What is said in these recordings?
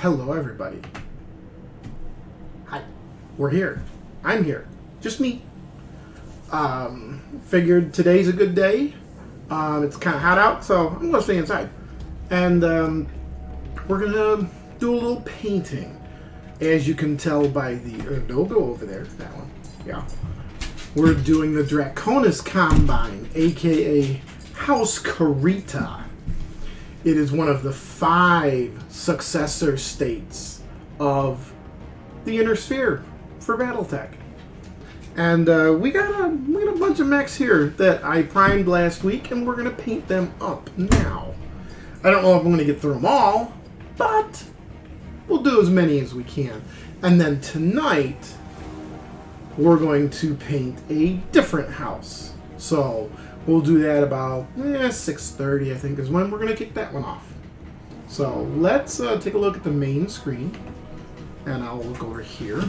Hello, everybody. Hi. We're here. I'm here. Just me. Figured today's a good day. It's kind of hot out, so I'm going to stay inside. And we're going to do a little painting. As you can tell by the... don't go over there. That one. Yeah. We're doing the Draconis Combine, a.k.a. House Kurita. It is one of the 5 successor states of the Inner Sphere for Battletech. And we got a bunch of mechs here that I primed last week, and we're going to paint them up now. I don't know if I'm going to get through them all, but we'll do as many as we can. And then tonight, we're going to paint a different house. So we'll do that about 6:30, I think, is when we're going to kick that one off. So let's take a look at the main screen. And I'll look over here.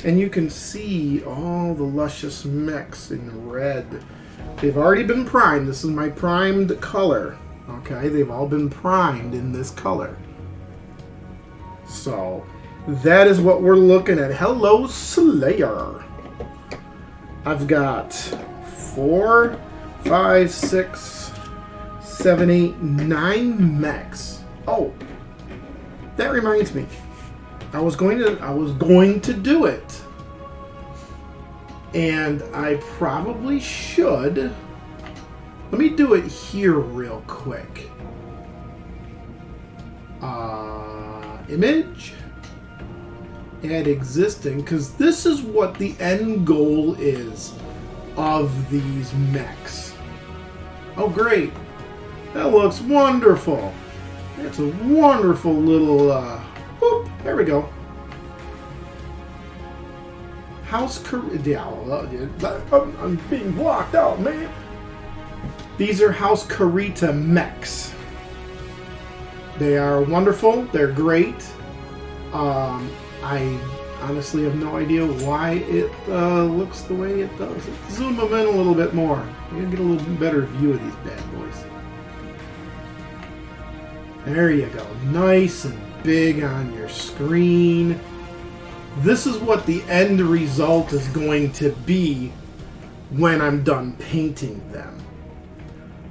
And you can see all the luscious mechs in red. They've already been primed. This is my primed color. Okay, they've all been primed in this color. So that is what we're looking at. Hello, Slayer. I've got 4, 5, 6, 7, 8, 9 mechs. Oh, that reminds me. I was going to do it. And I probably should. Let me do it here real quick. Image. Add existing, because this is what the end goal is of these mechs. Oh, great. That looks wonderful. It's a wonderful little, whoop, there we go. House Kurita. I'm being blocked out, man. These are House Kurita Mechs. They are wonderful. They're great. I honestly have no idea why it looks the way it does. Let's zoom them in a little bit more. You're going to get a little better view of these bad boys. There you go. Nice and big on your screen. This is what the end result is going to be when I'm done painting them.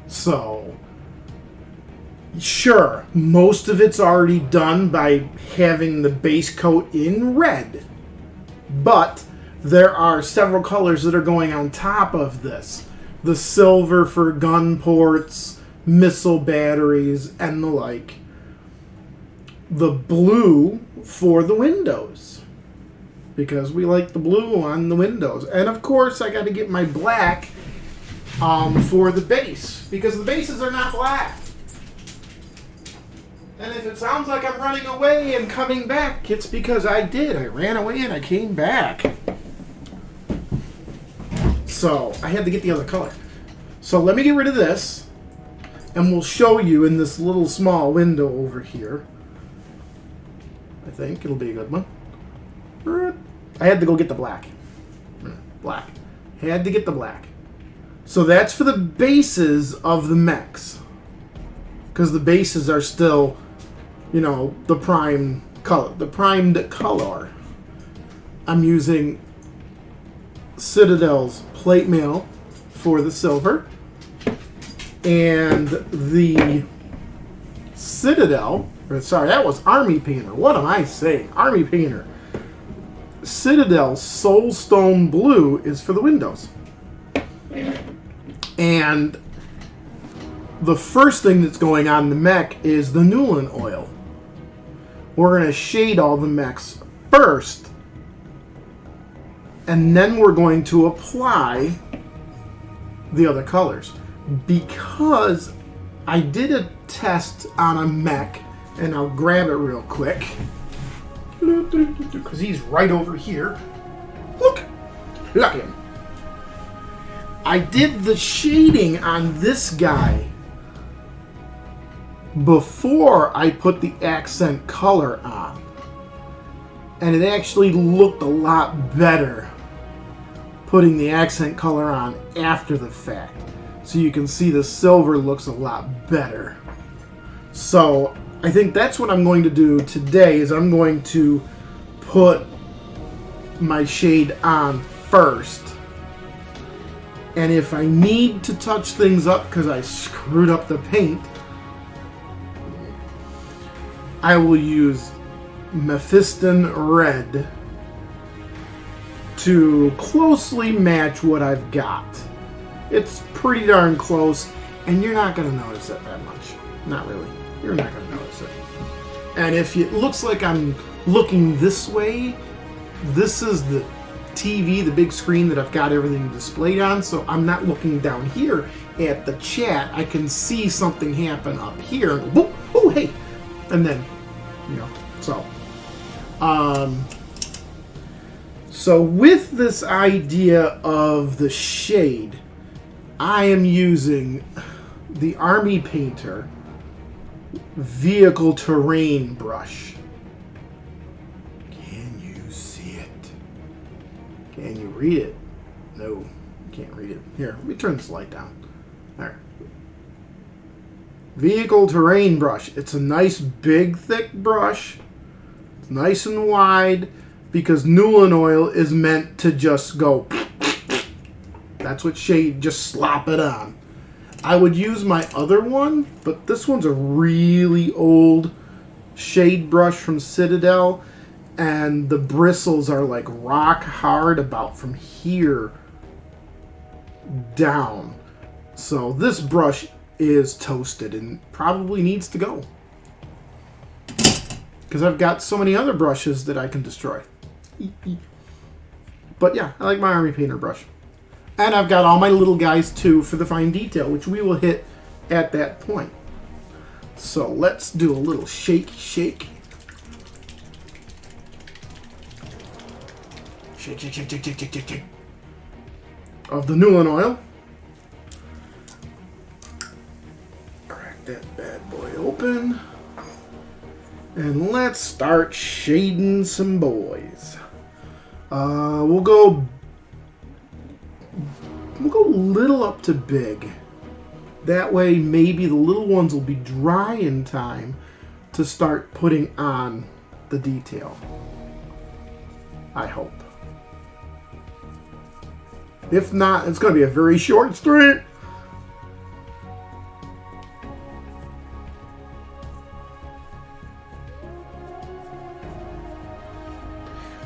So, sure, most of it's already done by having the base coat in red. But there are several colors that are going on top of this. The silver for gun ports, missile batteries, and the like. The blue for the windows, because we like the blue on the windows. And of course I got to get my black for the base, because the bases are not black. And if it sounds like I'm running away and coming back, it's because I did. I ran away and I came back. So I had to get the other color. So let me get rid of this, and we'll show you in this little small window over here. I think it'll be a good one. I had to go get the black. Black. Had to get the black. So that's for the bases of the mechs. Because the bases are still, you know, the prime color. The primed color. I'm using Citadel's plate mail for the silver. And the Citadel... Sorry, that was Army Painter. What am I saying? Army Painter. Citadel Soulstone Blue is for the windows. And the first thing that's going on in the mech is the Newland oil. We're going to shade all the mechs first. And then we're going to apply the other colors. Because I did a test on a mech, and I'll grab it real quick, because he's right over here. Look at him. I did the shading on this guy before I put the accent color on. And it actually looked a lot better putting the accent color on after the fact. So you can see the silver looks a lot better. So I think that's what I'm going to do today, is I'm going to put my shade on first. And if I need to touch things up because I screwed up the paint, I will use Mephiston Red to closely match what I've got. It's pretty darn close, and you're not going to notice it that much. Not really. You're not going to notice it. And if it looks like I'm looking this way, this is the TV, the big screen that I've got everything displayed on, so I'm not looking down here at the chat. I can see something happen up here. And whoop, oh, hey! And then, you know, so. So with this idea of the shade, I am using the Army Painter Vehicle Terrain brush. Can you see it? Can you read it? No, you can't read it. Here, let me turn this light down. There. Vehicle Terrain brush. It's a nice big thick brush. It's nice and wide because Newland oil is meant to just go. That's what shade, just slop it on. I would use my other one, but this one's a really old shade brush from Citadel, and the bristles are like rock hard about from here down. So this brush is toasted and probably needs to go, because I've got so many other brushes that I can destroy. But yeah, I like my Army Painter brush. And I've got all my little guys too for the fine detail, which we will hit at that point. So let's do a little shake. Shake, of the Newland oil. Crack that bad boy open. And let's start shading some boys. We'll go little up to big. That way maybe the little ones will be dry in time to start putting on the detail. I hope. If not, it's going to be a very short stream.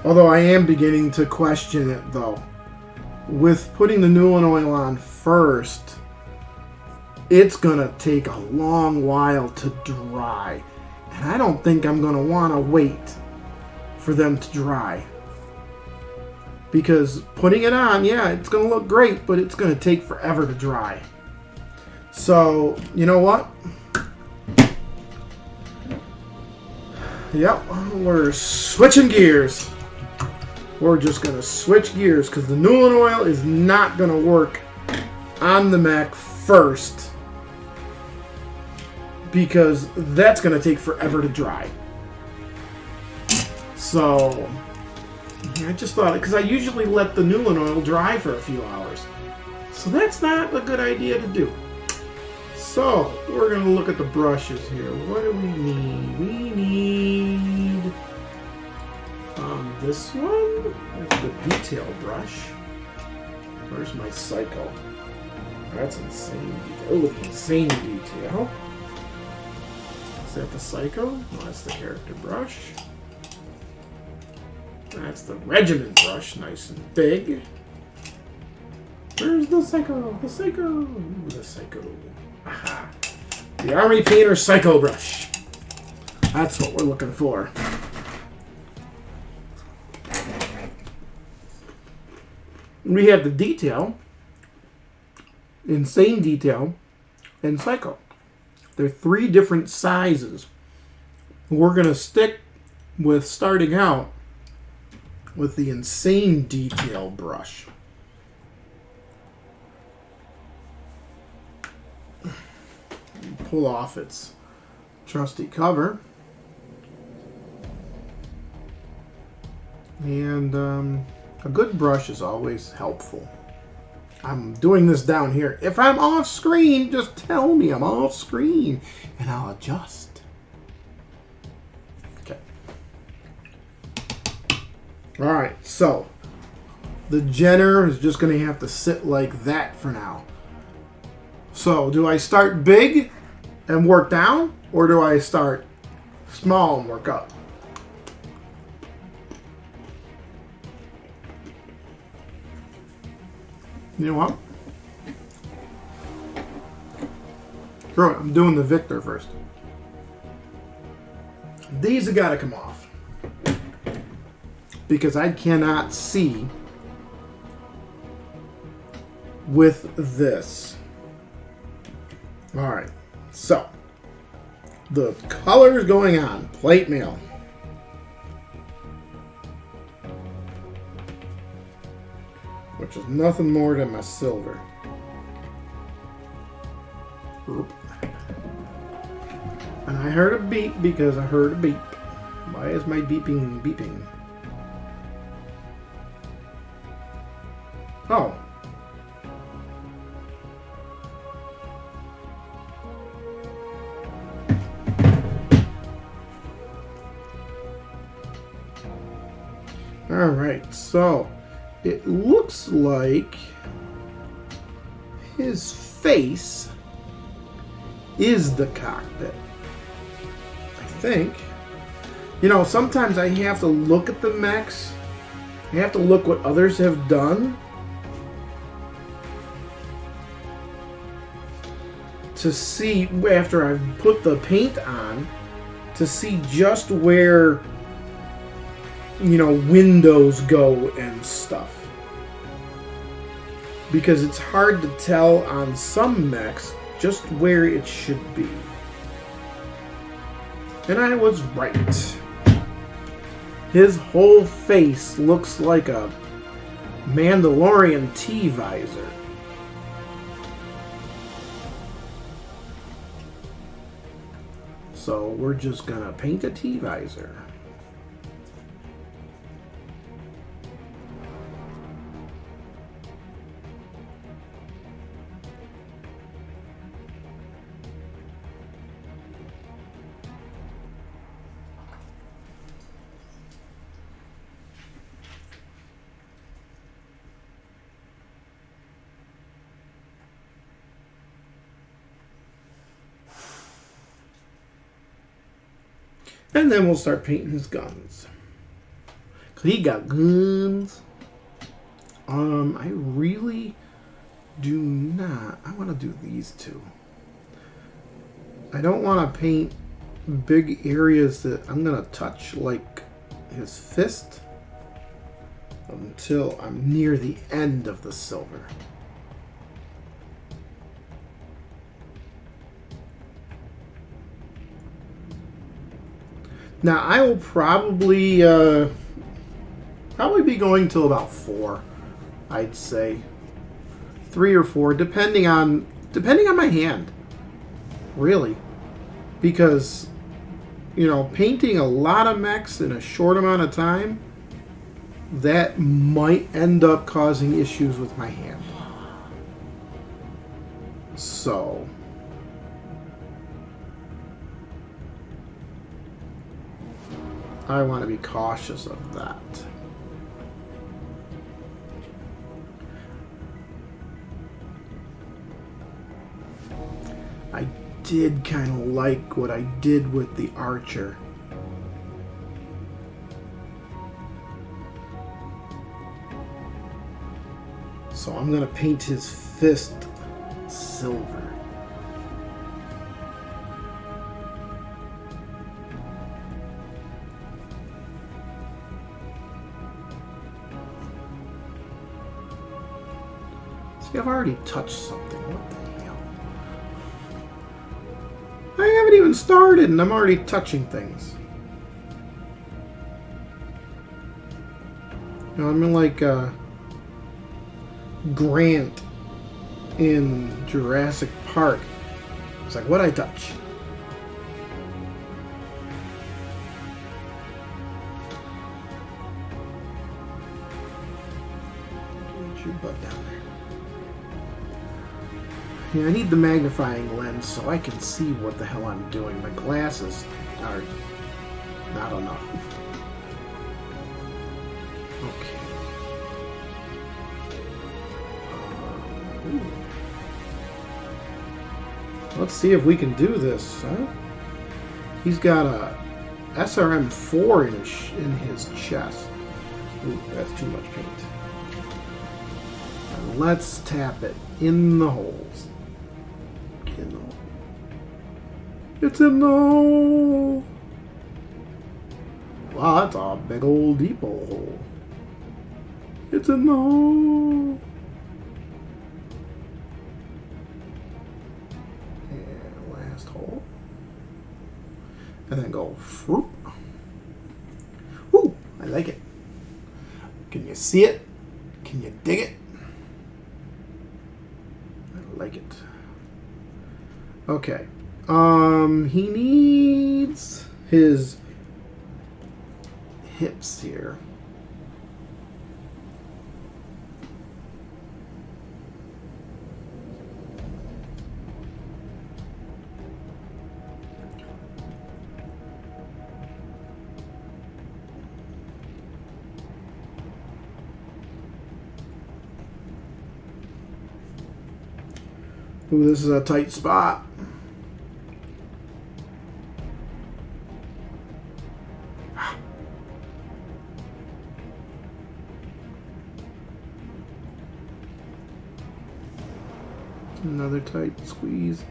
Although I am beginning to question it though. With putting the Newland oil on first, it's going to take a long while to dry. And I don't think I'm going to want to wait for them to dry. Because putting it on, yeah, it's going to look great, but it's going to take forever to dry. So, you know what? Yep, we're switching gears. We're just going to switch gears because the Newland oil is not going to work on the mech first, because that's going to take forever to dry. So, I just thought, because I usually let the Newland oil dry for a few hours. So that's not a good idea to do. So, we're going to look at the brushes here. What do we need? We need this one. That's the detail brush. Where's my Psycho? That's insane detail. Oh, the insane detail. Is that the Psycho? No, that's the character brush. That's the regiment brush, nice and big. Where's the Psycho? The Psycho! The Psycho. Aha. The Army Painter Psycho brush. That's what we're looking for. We have the detail, insane detail, and Psycho. They're three different sizes. We're going to stick with starting out with the insane detail brush. Pull off its trusty cover. And a good brush is always helpful. I'm doing this down here. If I'm off screen, just tell me I'm off screen and I'll adjust. Alright, so the Jenner is just going to have to sit like that for now. So, do I start big and work down, or do I start small and work up? You know what? Screw it, I'm doing the Victor first. These have got to come off, because I cannot see with this. Alright, so the colors going on. Plate mail. Which is nothing more than my silver. Oop. And I heard a beep because I heard a beep. Why is my beeping beeping? Oh. Alright, so it looks like his face is the cockpit. I think. You know, sometimes I have to look at the mechs. I have to look what others have done to see, after I've put the paint on, to see just where, you know, windows go and stuff. Because it's hard to tell on some mechs just where it should be. And I was right. His whole face looks like a Mandalorian T-visor. So we're just gonna paint a T-visor. And then we'll start painting his guns. Cause he got guns. I really do not. I want to do these two. I don't want to paint big areas that I'm gonna touch, like his fist, until I'm near the end of the silver. Now I will probably be going till about 4, I'd say 3 or 4, depending on my hand, really, because you know, painting a lot of mechs in a short amount of time, that might end up causing issues with my hand. So I want to be cautious of that. I did kind of like what I did with the archer. So I'm going to paint his fist silver. See, I've already touched something. What the hell? I haven't even started and I'm already touching things. You know, I'm in like Grant in Jurassic Park. It's like, what'd I touch? Get your butt down there. Yeah, I need the magnifying lens so I can see what the hell I'm doing. My glasses are not enough. Ooh. Let's see if we can do this, huh? He's got a SRM-4 in his chest. Ooh, that's too much paint. And let's tap it in the holes. In the hole. It's in the hole. Wow, that's a big old deep hole. It's in the hole. And last hole. And then go fruit. Woo! I like it. Can you see it? Can you dig it? I like it. Okay. He needs his hips here. Ooh, this is a tight spot. Another tight squeeze.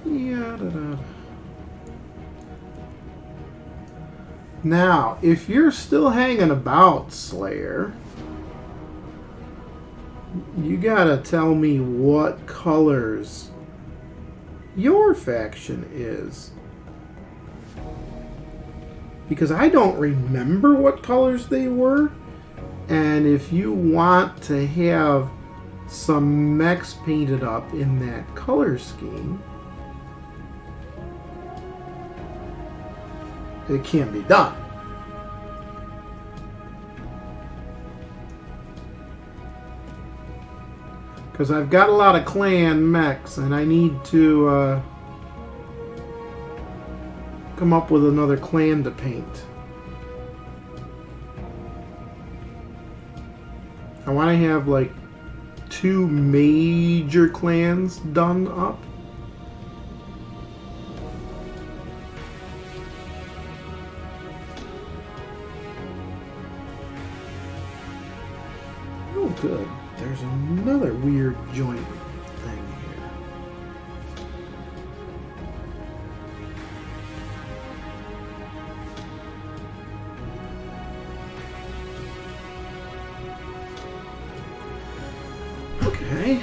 Yeah, da, da. Now, if you're still hanging about, Slayer, you gotta tell me what colors your faction is. Because I don't remember what colors they were. And if you want to have some mechs painted up in that color scheme, it can be done. Because I've got a lot of clan mechs and I need to come up with another clan to paint. I want to have like 2 major clans done up. Oh, good. There's another weird joint thing here. Okay.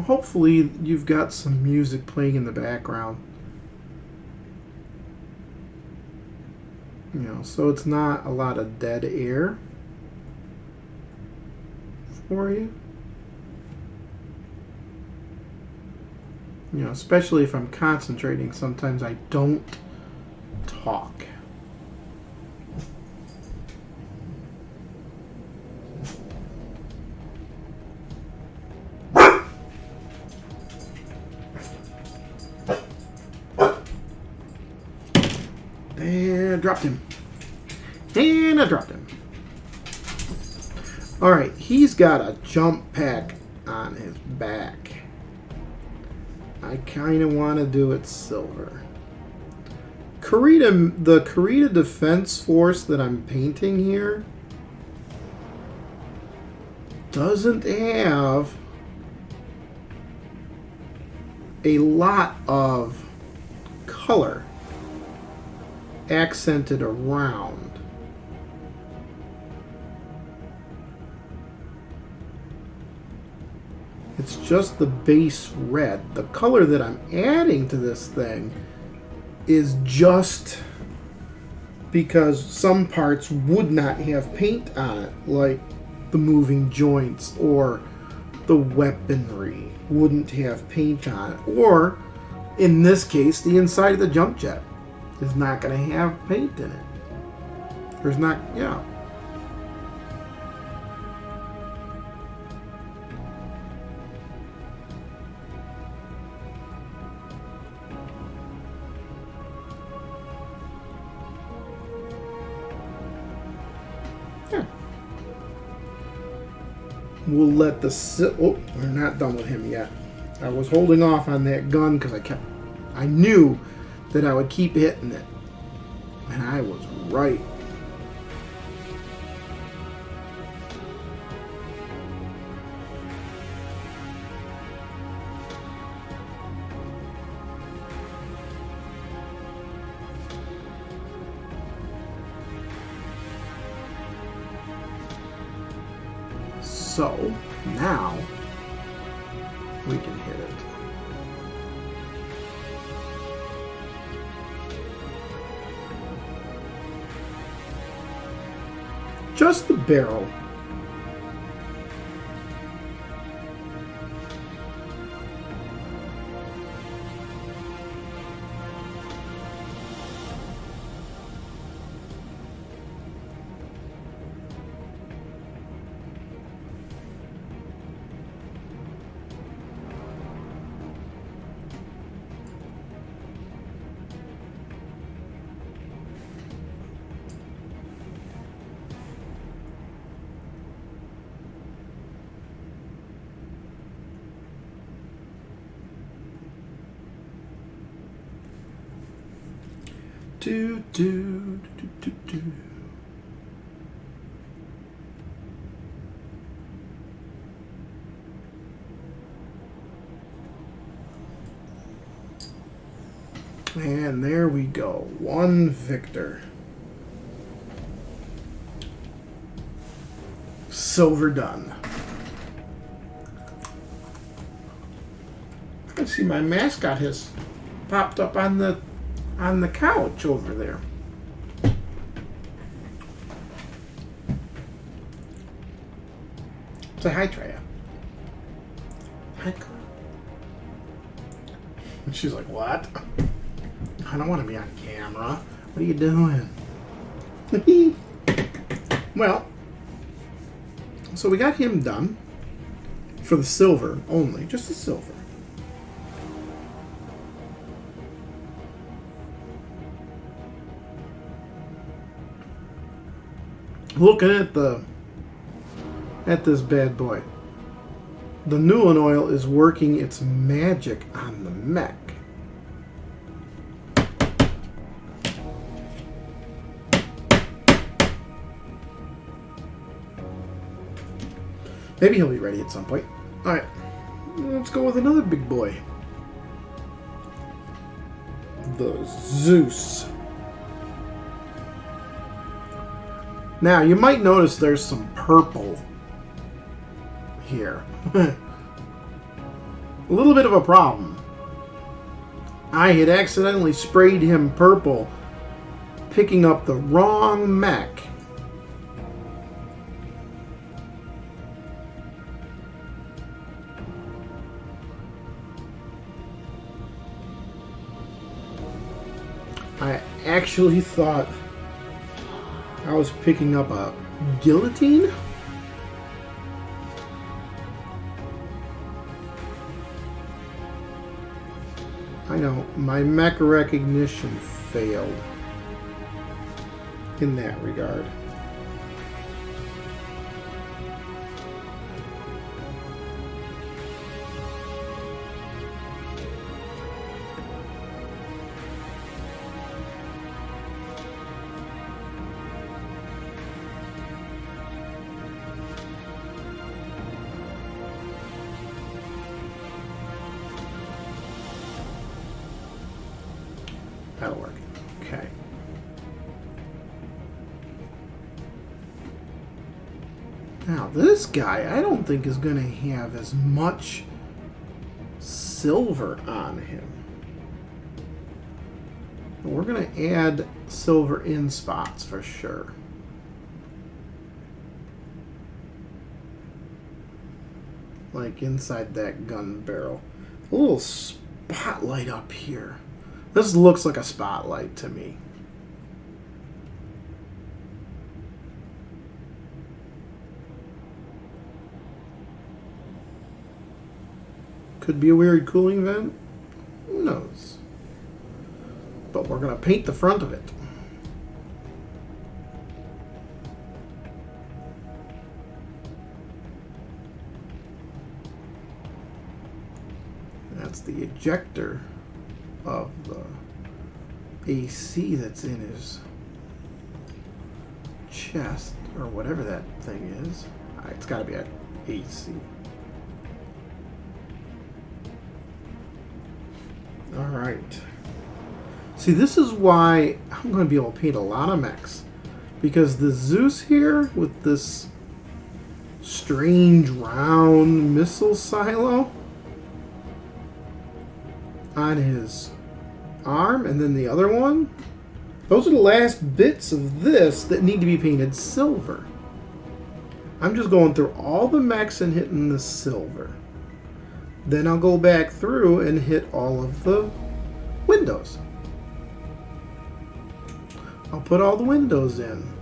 Hopefully you've got some music playing in the background. You know, so it's not a lot of dead air for you. You know, especially if I'm concentrating, sometimes I don't talk. And I dropped him. And I dropped him. Alright, he's got a jump pack on his back. I kind of want to do it silver. The Kurita Defense Force that I'm painting here doesn't have a lot of color accented around. It's just the base red. The color that I'm adding to this thing is just because some parts would not have paint on it, like the moving joints or the weaponry wouldn't have paint on it. Or, in this case, the inside of the jump jet is not going to have paint in it. There's not, yeah. We'll let the... Oh, we're not done with him yet. I was holding off on that gun because I knew that I would keep hitting it. And I was right. So, now, we can hit it. Just the barrel. Do, do, do, do, do. And there we go. One victor. Silver done. I can see my mascot has popped up on the couch over there. Say hi, Treya. Hi. And she's like, what? I don't want to be on camera. What are you doing? Well, so we got him done for the silver only, just the silver. Looking at this bad boy. The Newland oil is working its magic on the mech. Maybe he'll be ready at some point. Alright, let's go with another big boy. The Zeus. Now, you might notice there's some purple here. A little bit of a problem. I had accidentally sprayed him purple, picking up the wrong mech. I actually thought I was picking up a guillotine? I know, my mech recognition failed in that regard. That'll work. Okay. Now, this guy, I don't think is going to have as much silver on him. But we're going to add silver in spots for sure. Like inside that gun barrel. A little spotlight up here. This looks like a spotlight to me. Could be a weird cooling vent. Who knows? But we're going to paint the front of it. That's the ejector of the AC that's in his chest, or whatever that thing is. It's got to be an AC. Alright. See, this is why I'm going to be able to paint a lot of mechs. Because the Zeus here, with this strange round missile silo on his arm, and then the other one, those are the last bits of this that need to be painted silver. I'm just going through all the mechs and hitting the silver. Then I'll go back through and hit all of the windows. I'll put all the windows in.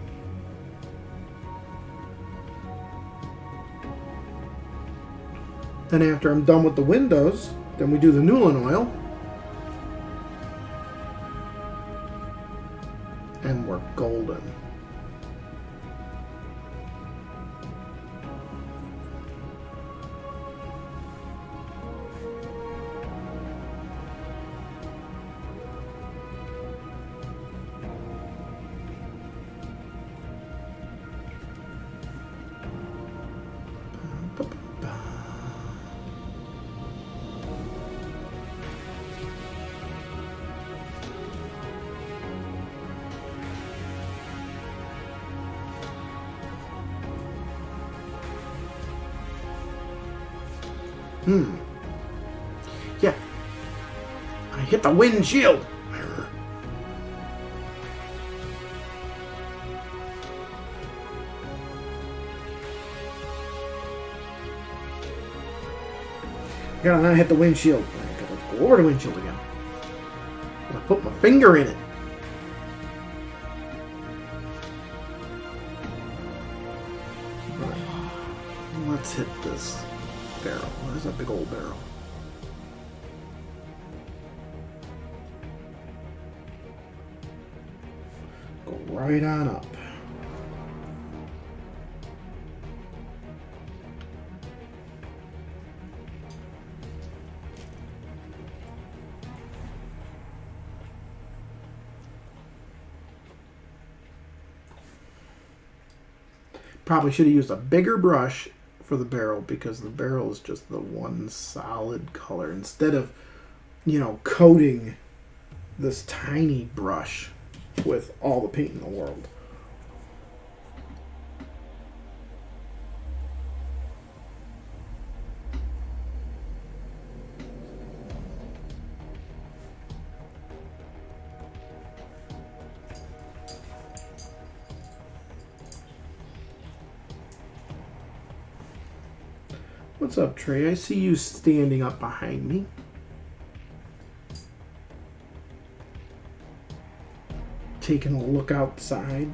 Then after I'm done with the windows, then we do the Newland oil. And we're golden. Yeah. I hit the windshield. I gotta not hit the windshield. I gotta go over the windshield again. I'm gonna put my finger in it. Let's hit this barrel. Where's that big old barrel? Go right on up. Probably should have used a bigger brush for the barrel, because the barrel is just the one solid color instead of, coating this tiny brush with all the paint in the world. What's up, Trey? I see you standing up behind me. Taking a look outside.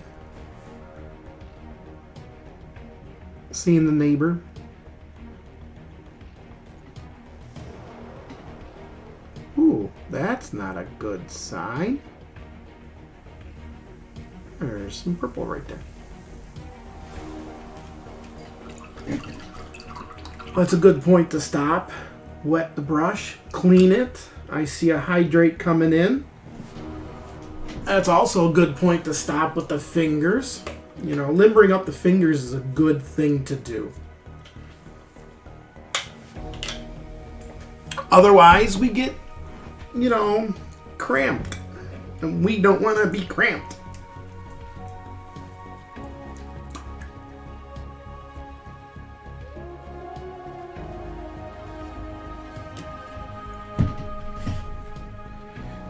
Seeing the neighbor. Ooh, that's not a good sign. There's some purple right there. That's a good point to stop. Wet the brush, clean it. I see a hydrate coming in. That's also a good point to stop with the fingers. Limbering up the fingers is a good thing to do. Otherwise, we get, cramped. And we don't want to be cramped.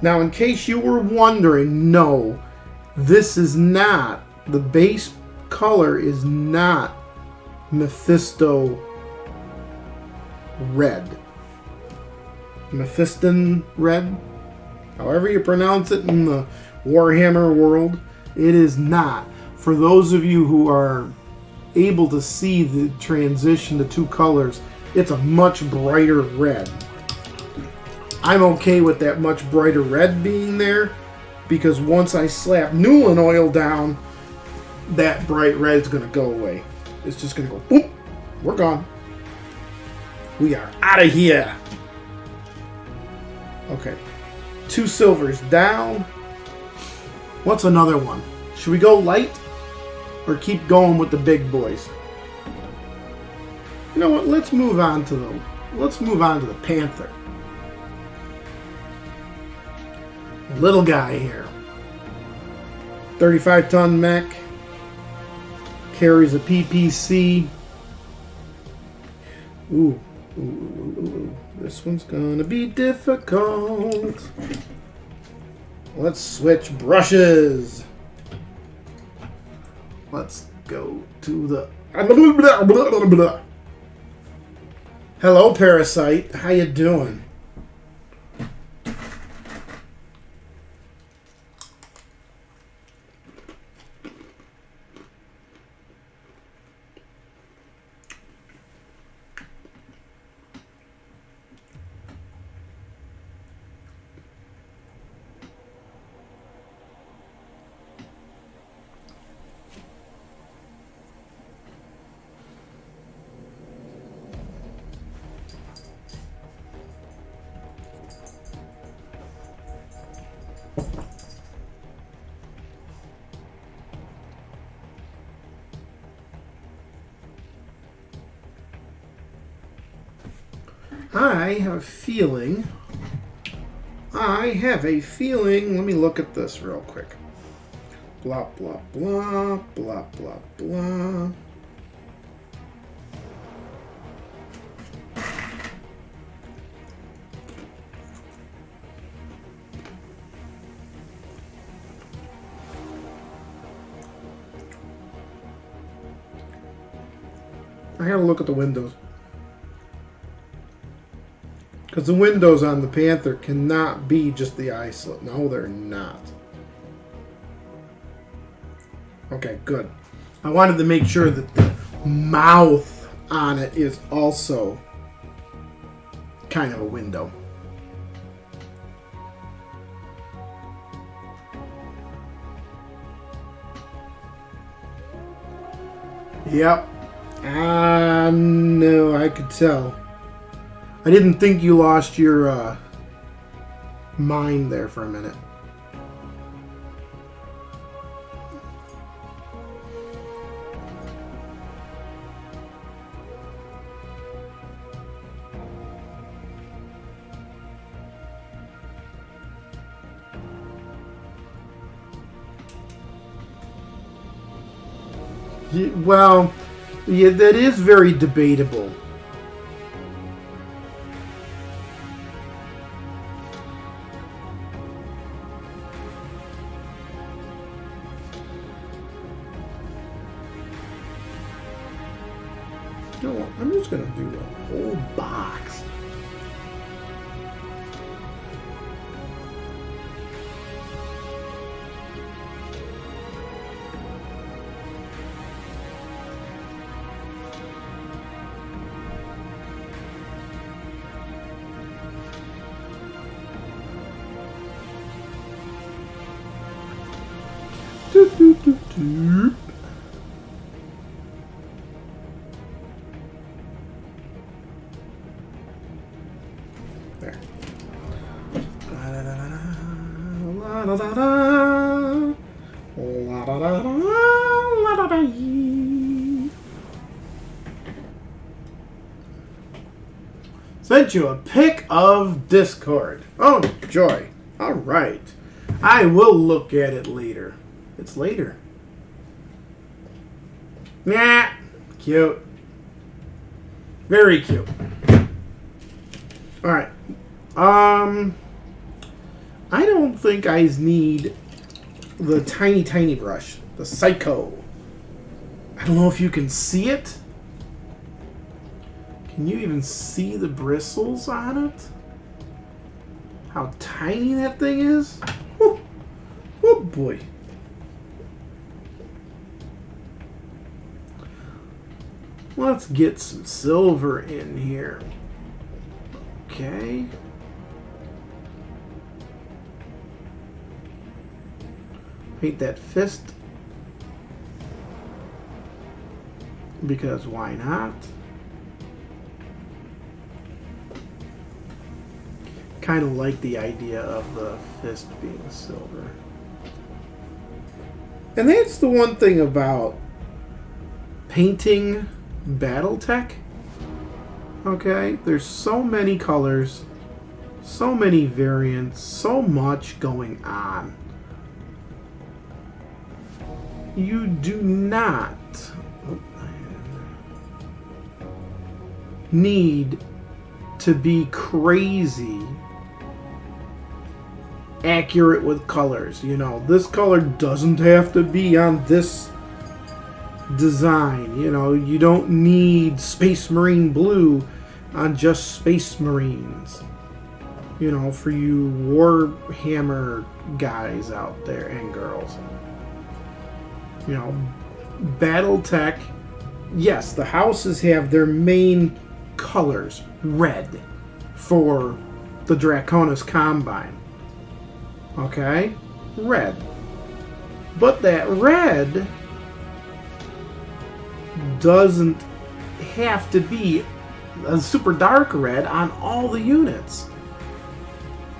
Now, in case you were wondering, no, this is not, the base color is not Mephisto red. Mephiston red, however you pronounce it in the Warhammer world, it is not. For those of you who are able to see the transition to two colors, it's a much brighter red. I'm okay with that much brighter red being there, because once I slap Newland oil down, that bright red is going to go away. It's just going to go, boom, we're gone. We are out of here. Okay, 2 silvers down. What's another one? Should we go light or keep going with the big boys? You know what? Let's move on to the Panther. Little guy here. 35-ton mech. Carries a PPC. Ooh. This one's gonna be difficult. Let's switch brushes. Let's go to the... Hello, Parasite. How you doing? I have a feeling, let me look at this real quick. Blah, blah, blah, blah, blah, blah. I gotta look at the windows. Because the windows on the Panther cannot be just the eye slit. No, they're not. Okay, good. I wanted to make sure that the mouth on it is also kind of a window. Yep. No, I could tell. I didn't think you lost your mind there for a minute. Well, yeah, that is very debatable. You know what? I'm just going to do the whole box. There. Sent you a pic of Discord. Oh, joy. All right. I will look at it later. It's later. Nah. Cute. Very cute. Alright. I'm I don't think I need the tiny brush. The Psycho. I don't know if you can see it. Can you even see the bristles on it? How tiny that thing is? Woo. Oh boy. Let's get some silver in here. Okay. Paint that fist. Because why not? Kind of like the idea of the fist being silver. And that's the one thing about painting Battletech. Okay, there's so many colors, so many variants, so much going on. You do not need to be crazy accurate with colors. You know, this color doesn't have to be on this design. You know, you don't need Space Marine blue on just Space Marines. You know, for you Warhammer guys out there and girls. You know, Battletech, yes, the houses have their main colors. Red for the Draconis Combine. Okay? Red. But that red doesn't have to be a super dark red on all the units.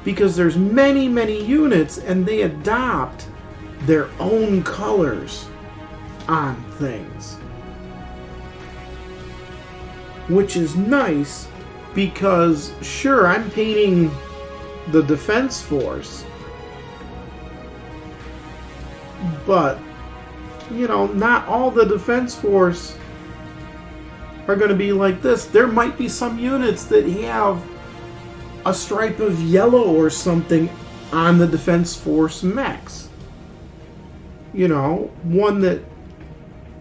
Because there's many, many units and they adopt their own colors on things. Which is nice because, sure, I'm painting the Defense Force. But, you know, not all the Defense Force are going to be like this. There might be some units that have a stripe of yellow or something on the Defense Force mechs. You know, one that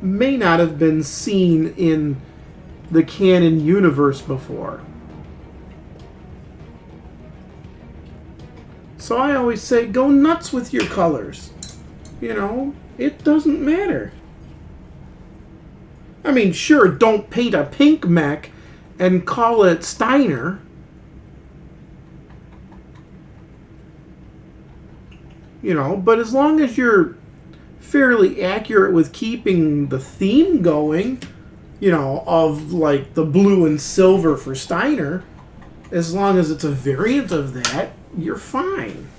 may not have been seen in the canon universe before. So I always say, go nuts with your colors. You know, it doesn't matter. I mean, sure, don't paint a pink mech and call it Steiner. You know, but as long as you're fairly accurate with keeping the theme going, you know, of like the blue and silver for Steiner, as long as it's a variant of that, you're fine.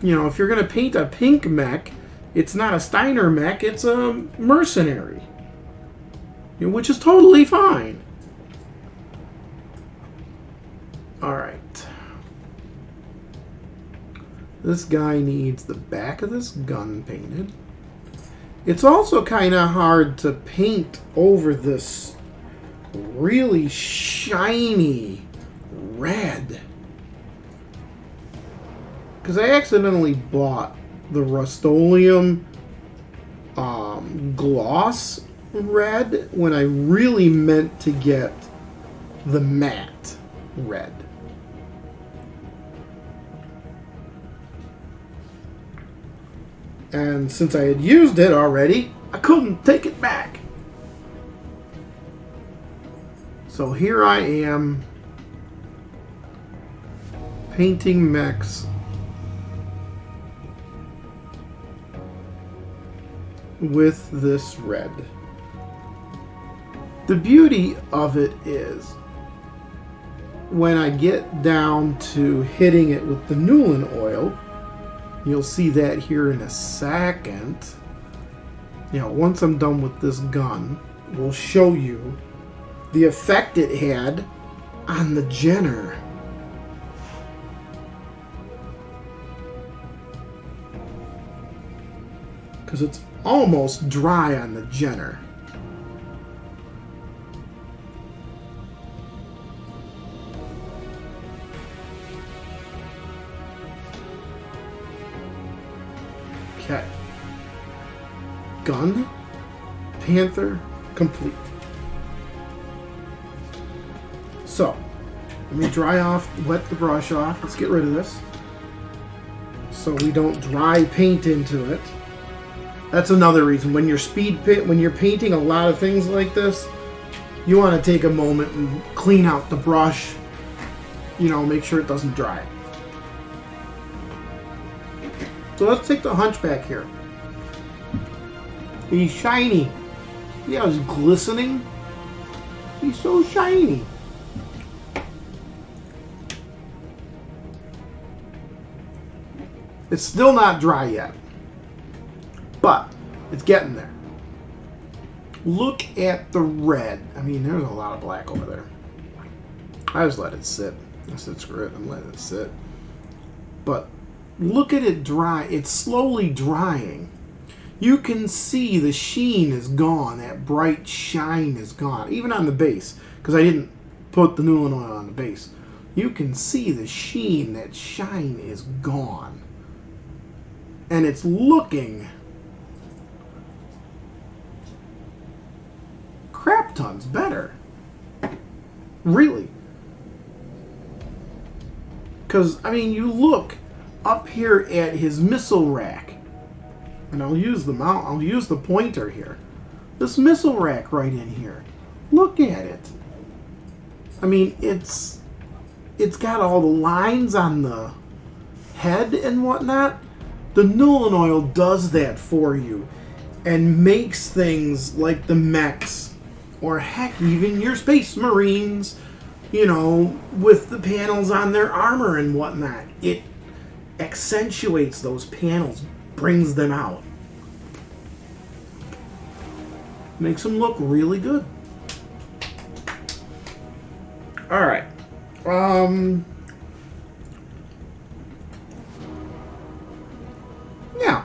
You know, if you're going to paint a pink mech, it's not a Steiner mech, it's a mercenary. You know, which is totally fine. Alright. This guy needs the back of this gun painted. It's also kind of hard to paint over this really shiny red. Because I accidentally bought the Rust-Oleum gloss red when I really meant to get the matte red. And since I had used it already, I couldn't take it back. So here I am painting mechs with this red. The beauty of it is when I get down to hitting it with the Newland oil, you'll see that here in a second. You know, once I'm done with this gun, we'll show you the effect it had on the Jenner. Because it's almost dry on the Jenner. Gun, Panther, complete. So, let me wet the brush off. Let's get rid of this, so we don't dry paint into it. That's another reason when you're painting a lot of things like this, you want to take a moment and clean out the brush. You know, make sure it doesn't dry. So let's take the Hunchback here. He's shiny. Yeah, he's glistening. He's so shiny. It's still not dry yet, but it's getting there. Look at the red. I mean, there's a lot of black over there. I just let it sit. I said, screw it, I'm letting it sit. But look at it dry. It's slowly drying. You can see the sheen is gone. That bright shine is gone. Even on the base, because I didn't put the Nuln Oil on the base. You can see the sheen, that shine is gone. And it's looking crap tons better. Really. Because, I mean, you look up here at his missile rack. And I'll use the pointer here. This missile rack right in here. Look at it. I mean, it's got all the lines on the head and whatnot. The Nuln Oil does that for you and makes things like the mechs, or heck, even your Space Marines, you know, with the panels on their armor and whatnot. It accentuates those panels, brings them out. Makes them look really good. Alright. Yeah.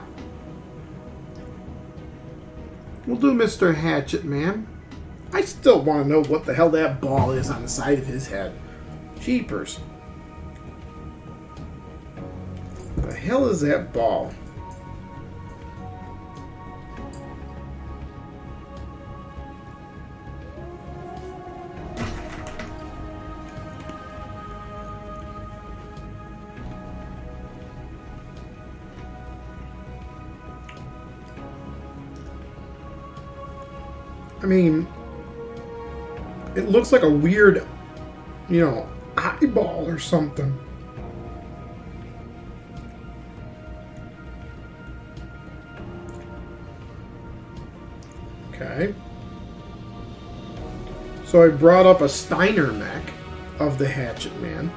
We'll do Mr. Hatchet Man. I still want to know what the hell that ball is on the side of his head. Jeepers. What the hell is that ball? I mean, it looks like a weird, you know, eyeball or something. Okay. So I brought up a Steiner mech of the Hatchet Man.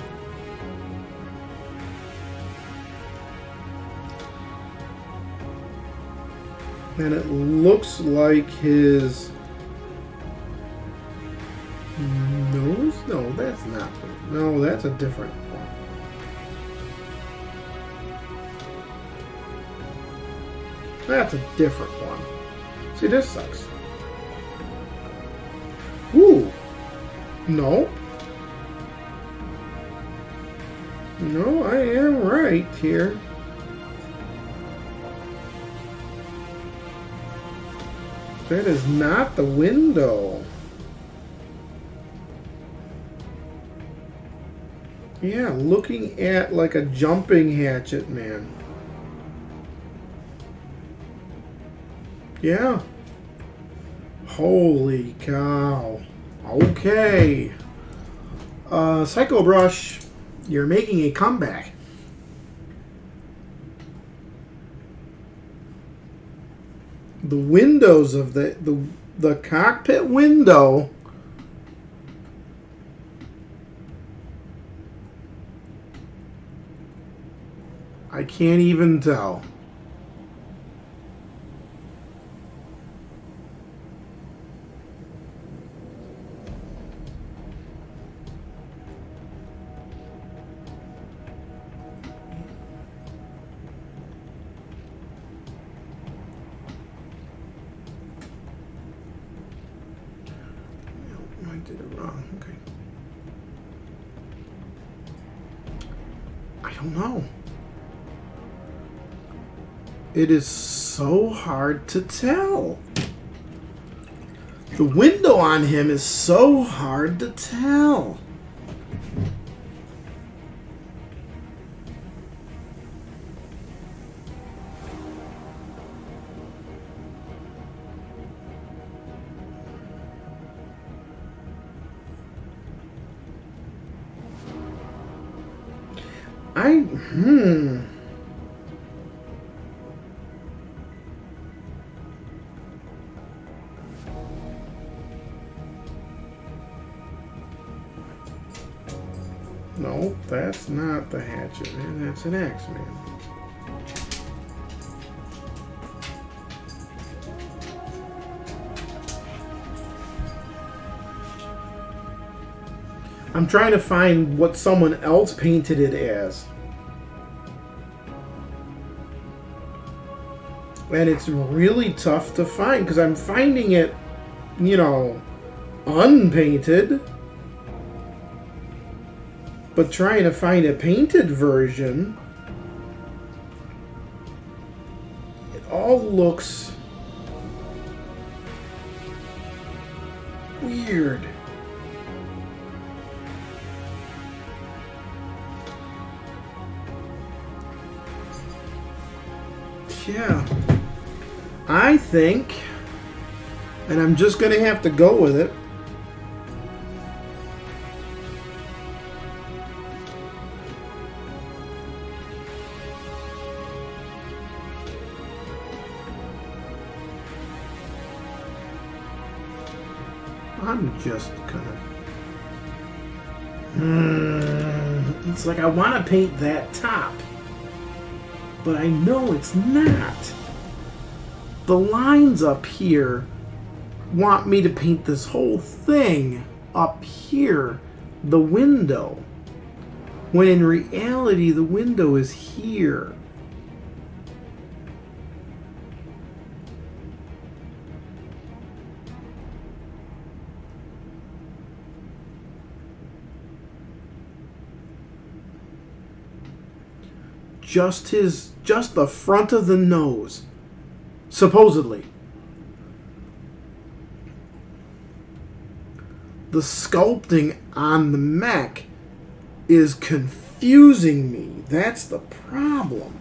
And it looks like his nose? No, that's not. No, that's a different one. That's a different one. See, this sucks. Ooh. No. No, I am right here. That is not the window. Yeah, looking at like a jumping Hatchet Man. Yeah. Holy cow. Okay. Psycho Brush, you're making a comeback. The windows of the cockpit window I can't even tell. I did it wrong. Okay. I don't know. It is so hard to tell. The window on him is so hard to tell. No, that's not the hatchet, man. That's an axe, man. I'm trying to find what someone else painted it as. And it's really tough to find because I'm finding it, you know, unpainted. But trying to find a painted version, it all looks weird. Yeah. I think, and I'm just going to have to go with it, I'm just gonna... It's like I want to paint that top, but I know it's not. The lines up here want me to paint this whole thing up here, the window, when in reality the window is here. Just the front of the nose, supposedly. The sculpting on the mech is confusing me. That's the problem.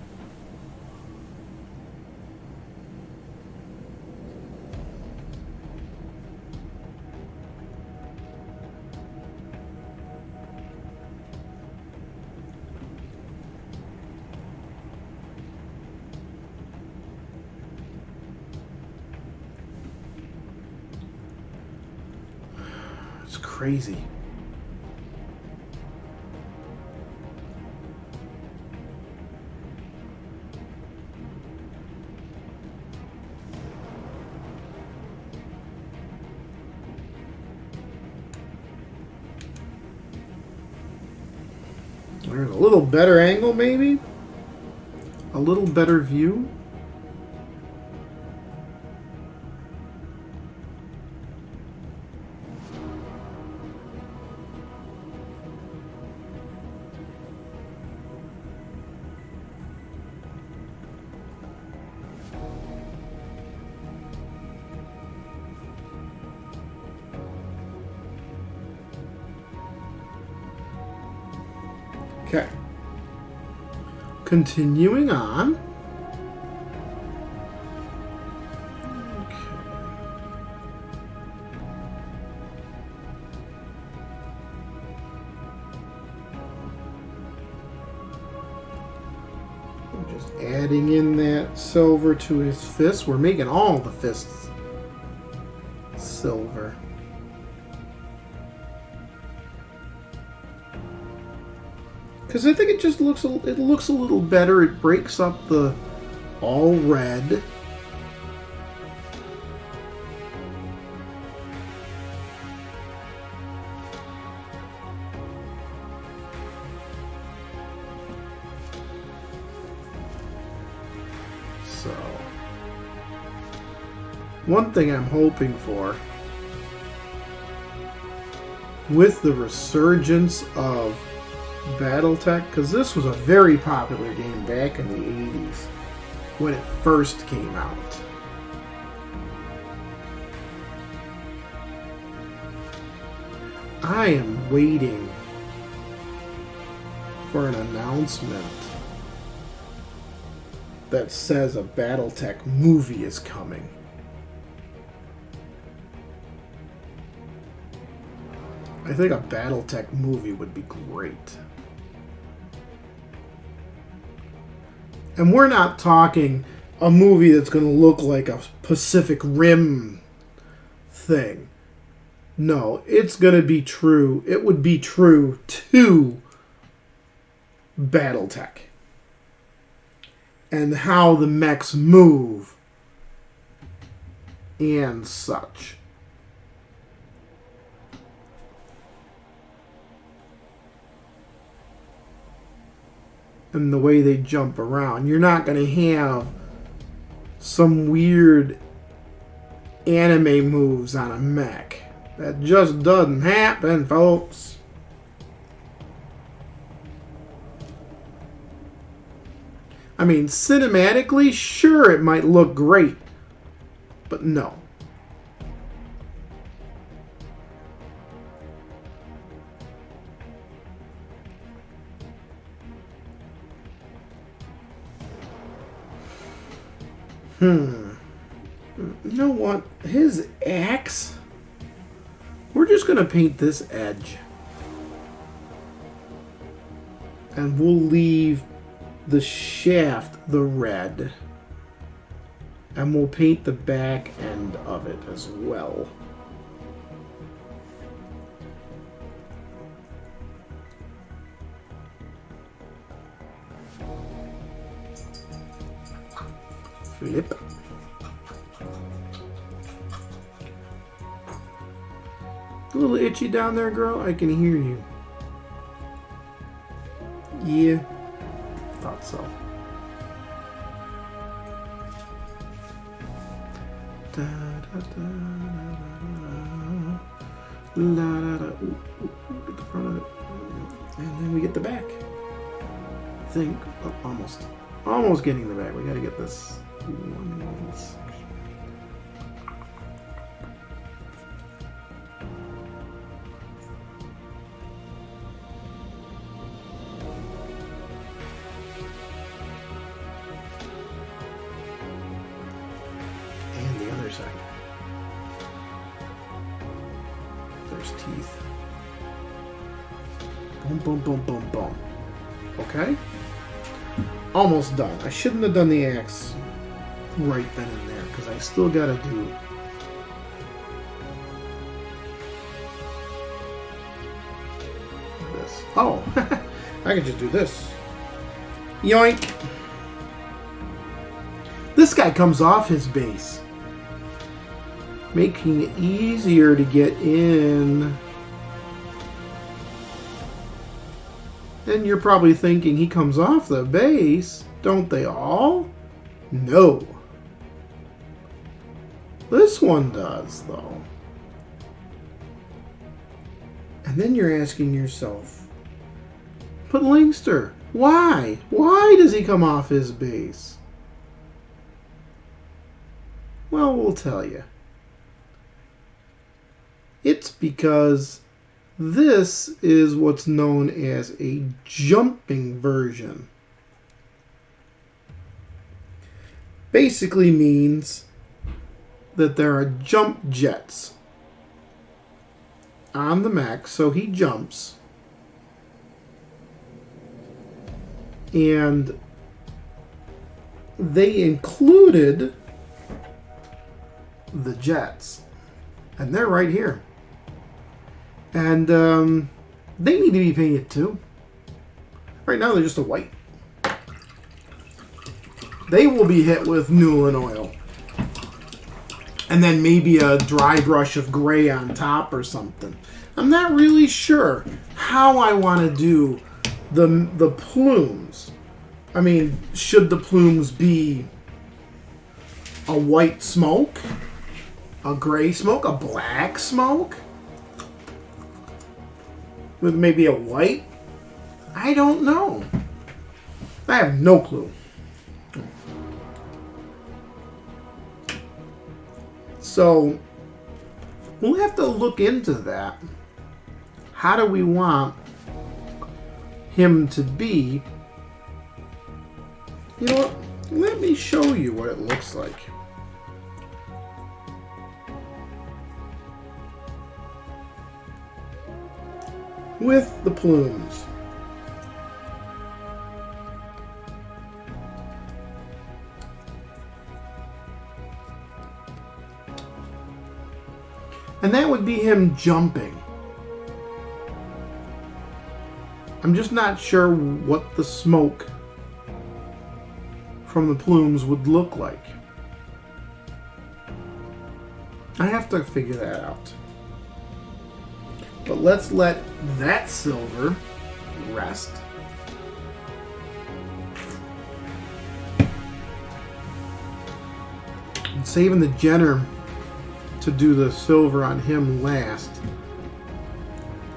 It's crazy. There's a little better angle, maybe? A little better view? Okay. Continuing on. Okay. I'm just adding in that silver to his fist. We're making all the fists silver. Because I think it just looks a little better. It breaks up the all red. So, one thing I'm hoping for with the resurgence of Battletech, because this was a very popular game back in the 80s. when it first came out. I am waiting for an announcement that says a BattleTech movie is coming. I think a BattleTech movie would be great. And we're not talking a movie that's going to look like a Pacific Rim thing. No, it's going to be true. It would be true to BattleTech and how the mechs move and such. And the way they jump around. You're not going to have some weird anime moves on a mech. That just doesn't happen, folks. I mean, cinematically, sure, it might look great, but no. You know what? His axe, we're just going to paint this edge. And we'll leave the shaft the red. And we'll paint the back end of it as well. Flip. A little itchy down there, girl? I can hear you. Yeah, thought so. Da, da, da, da, la, da, da. Ooh, get the front of it. And then we get the back. I think. Oh, almost. Almost getting the back. We gotta get this one section. There's teeth. Boom, boom, boom, boom, boom. Okay. Almost done. I shouldn't have done the axe right then and there, because I still gotta do this. Oh, I can just do this. Yoink. This guy comes off his base, making it easier to get in. And you're probably thinking he comes off the base. Don't they all? No. This one does, though. And then you're asking yourself, but LingSter, why? Why does he come off his base? Well, we'll tell you. It's because this is what's known as a jumping version. Basically means that there are jump jets on the mech, so he jumps. And they included the jets. And they're right here. And they need to be painted too. Right now they're just a white. They will be hit with Newland oil. And then maybe a dry brush of gray on top or something. I'm not really sure how I want to do the plumes. I mean, should the plumes be a white smoke? A gray smoke? A black smoke? With maybe a white? I don't know. I have no clue. So we'll have to look into that. How do we want him to be? You know what? Let me show you what it looks like. With the plumes. And that would be him jumping. I'm just not sure what the smoke from the plumes would look like. I have to figure that out. But let's let that silver rest. I'm saving the Jenner to do the silver on him last,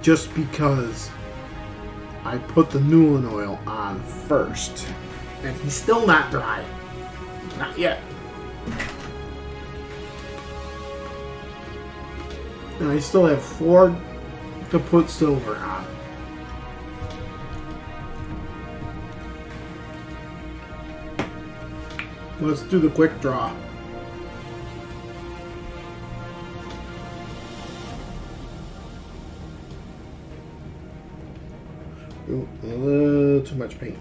just because I put the Newlin oil on first. And he's still not dry. Not yet. And I still have 4 to put silver on. Let's do the quick draw. Ooh, a little too much paint.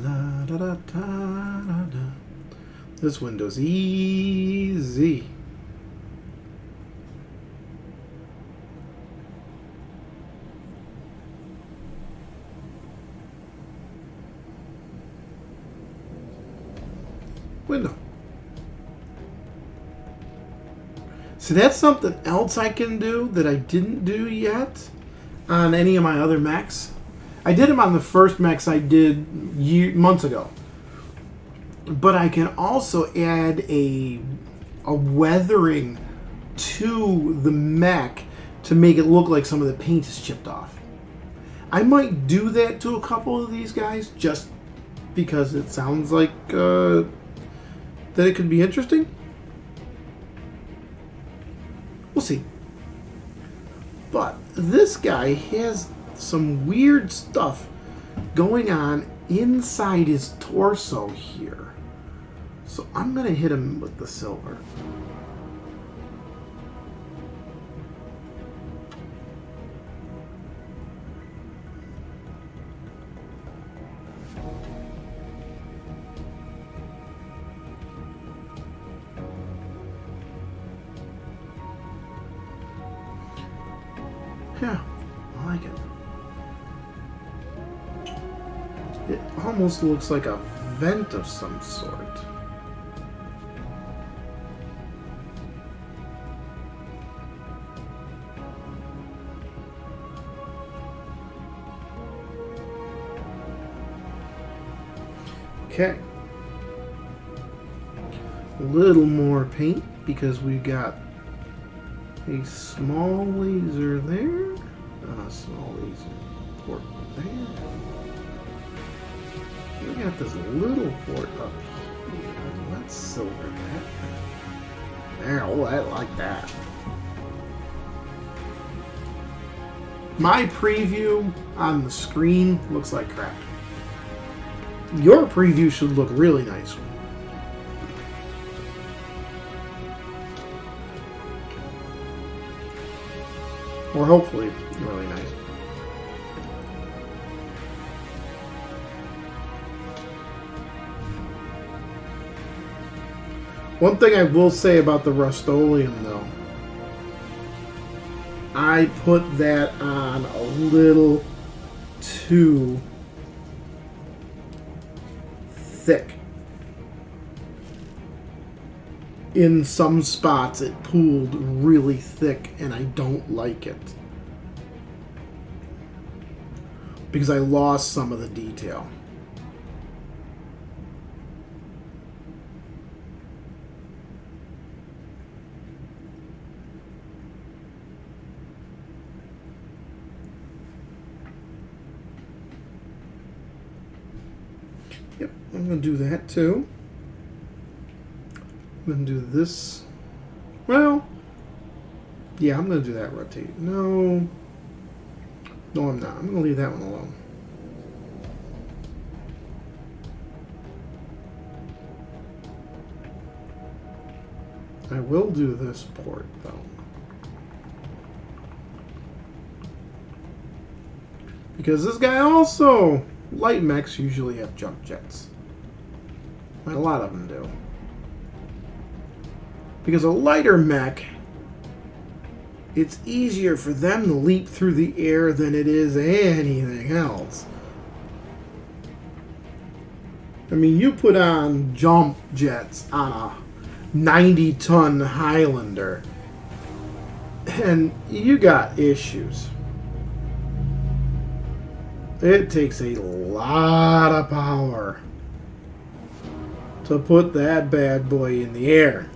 La, da, da, da, da, da. This window's easy. Window. So that's something else I can do that I didn't do yet on any of my other mechs. I did them on the first mechs I did months ago. But I can also add a weathering to the mech to make it look like some of the paint is chipped off. I might do that to a couple of these guys just because it sounds like that it could be interesting. We'll see. But this guy has some weird stuff going on inside his torso here. So I'm going to hit him with the silver. Yeah, I like it. It almost looks like a vent of some sort. Okay. A little more paint because we've got a small laser there, and a small laser port there. We got this little port up here. Let's silver that. There, oh, I like that. My preview on the screen looks like crap. Your preview should look really nice. Or hopefully really nice. One thing I will say about the Rust-Oleum though, I put that on a little too thick. In some spots it pooled really thick and I don't like it. because I lost some of the detail. Yep, I'm going to do that too. I'm going to do this. Well, yeah, I'm going to do that rotate. No. No, I'm not. I'm going to leave that one alone. I will do this port, though. Because this guy also... Light mechs usually have jump jets. And a lot of them do. Because a lighter mech... It's easier for them to leap through the air than it is anything else. I mean, you put on jump jets on a 90-ton Highlander, and you got issues. It takes a lot of power to put that bad boy in the air.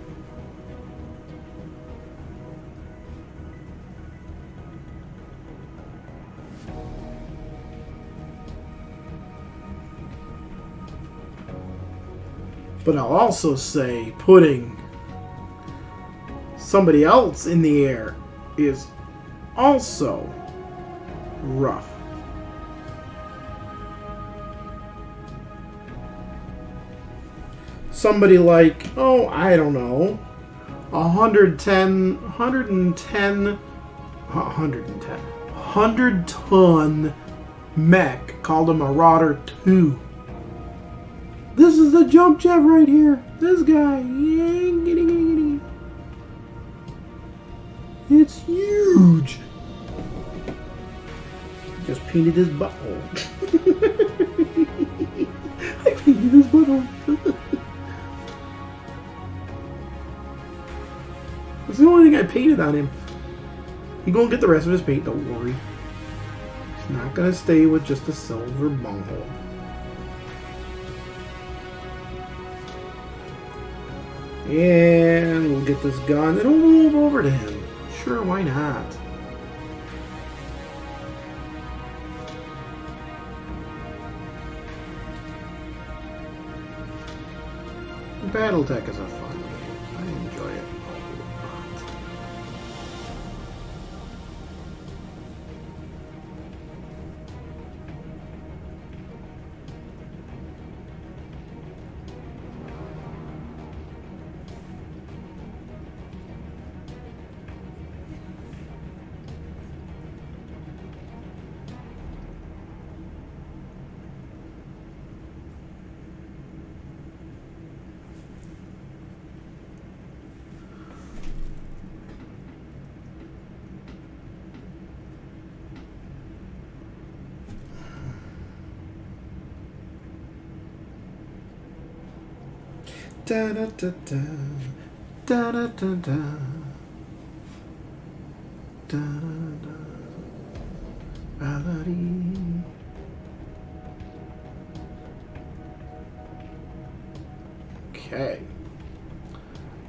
But I'll also say putting somebody else in the air is also rough. Somebody like, oh, I don't know, 100-ton mech called a Marauder 2. This is the jump jet right here. This guy. It's huge. Just painted his butthole. I painted his butthole. That's the only thing I painted on him. He gonna get the rest of his paint, don't worry. He's not gonna stay with just a silver bunghole. And we'll get this gun and we'll move over to him. Sure, why not? Battletech is a fun game. I enjoy it a lot. Da da da da da da da da da da da. Okay.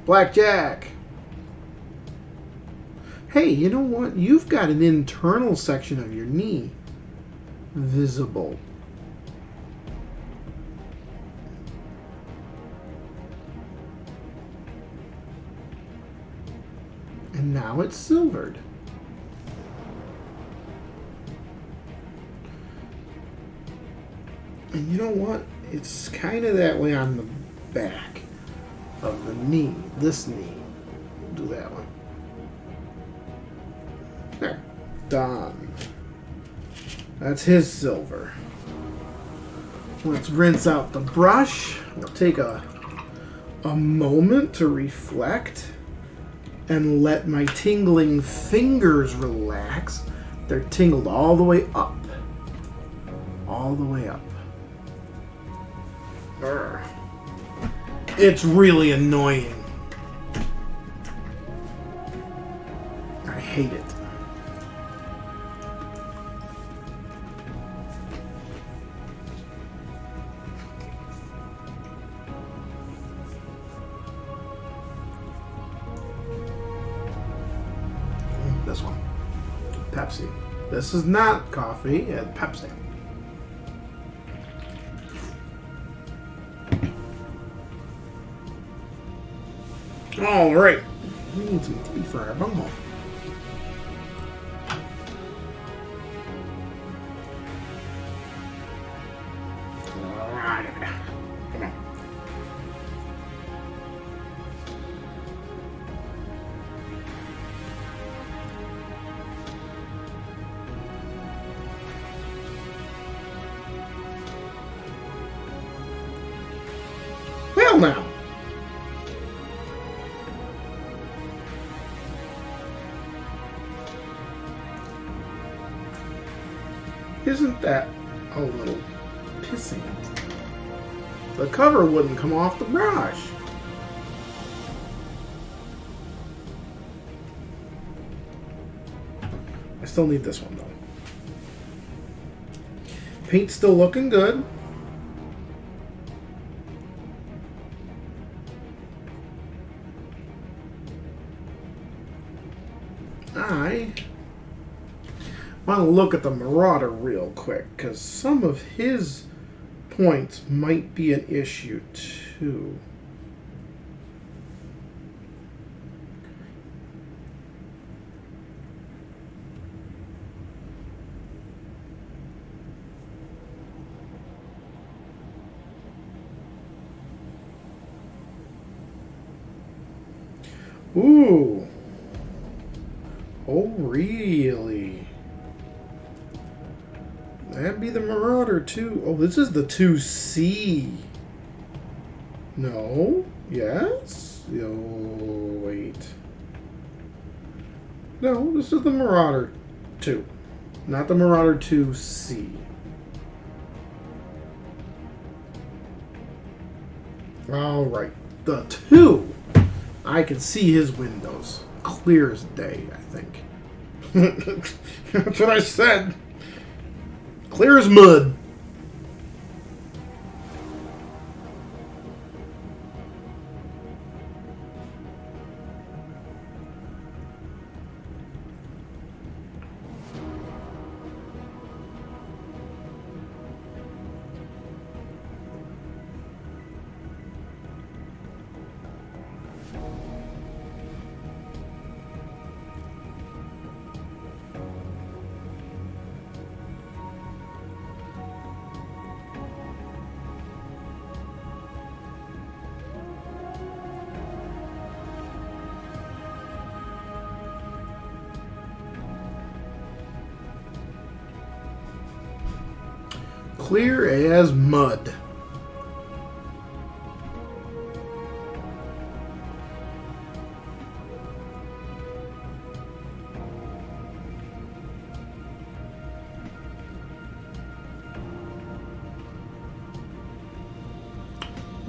Blackjack. Hey, you know what? You've got an internal section of your knee visible. And now it's silvered. And you know what? It's kind of that way on the back of the knee. This knee. Do that one. There. Done. That's his silver. Let's rinse out the brush. We'll take a moment to reflect and let my tingling fingers relax. They're tingled all the way up. All the way up. Urgh. It's really annoying. I hate it. Pepsi. This is not coffee, it's Pepsi. Alright. We need some tea for our bumble. Come on. Well now. Isn't that a little pissing? The cover wouldn't come off the brush. I still need this one though. Paint's still looking good. I want to look at the Marauder real quick, because some of his points might be an issue too. Ooh. Oh, really? That'd be the Marauder 2. Oh, this is the 2C. No? Yes? Oh, wait. No, this is the Marauder 2. Not the Marauder 2C. Alright. The 2. I can see his windows. Clear as day, I think. That's what I said. Clear as mud. Clear as mud.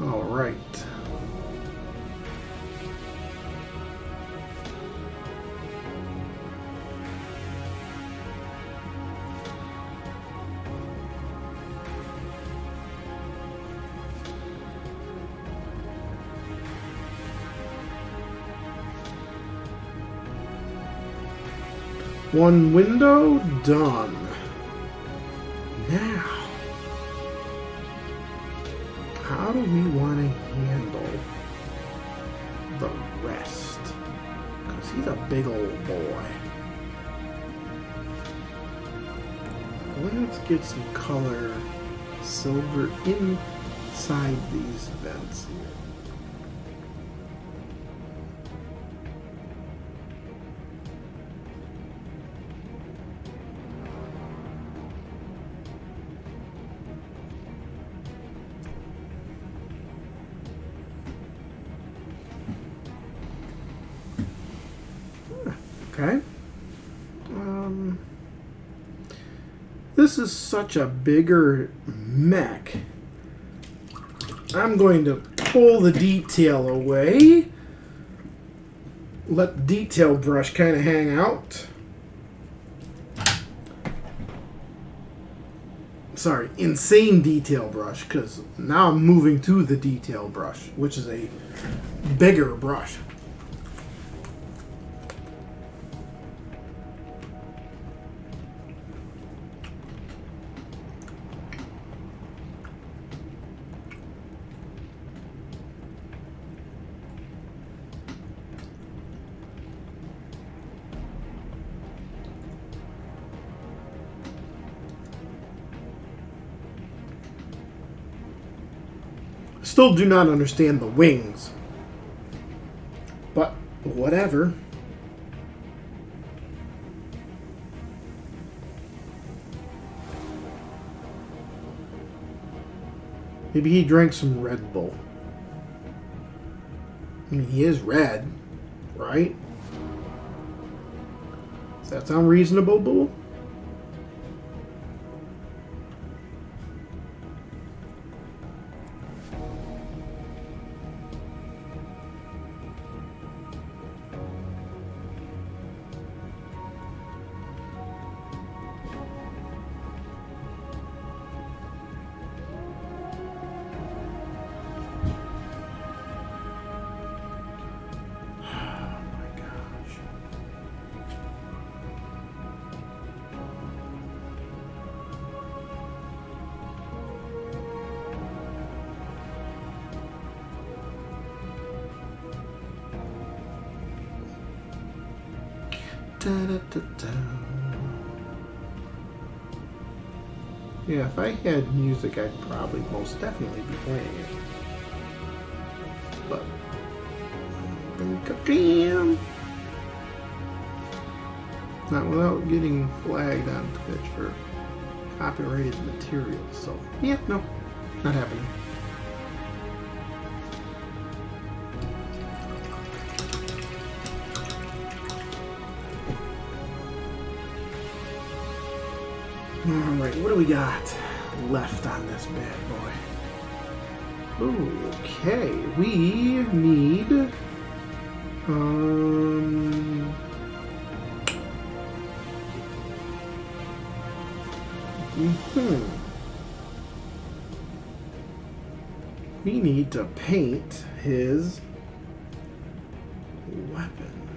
All right. One window done. Now, how do we want to handle the rest? Because he's a big old boy. Let's get some color silver inside these vents here. Okay. This is such a bigger mech. I'm going to pull the detail away. Let the detail brush kind of hang out. Sorry, insane detail brush, because now I'm moving to the detail brush, which is a bigger brush. Still do not understand the wings. But whatever. Maybe he drank some Red Bull. I mean, he is red, right? Does that sound reasonable, Bull? Da, da, da, da. Yeah, if I had music, I'd probably most definitely be playing it. But damn, not without getting flagged on Twitch for copyrighted material. So yeah, no, not happening. Alright, what do we got left on this bad boy? Okay, we need we need to paint his weapon.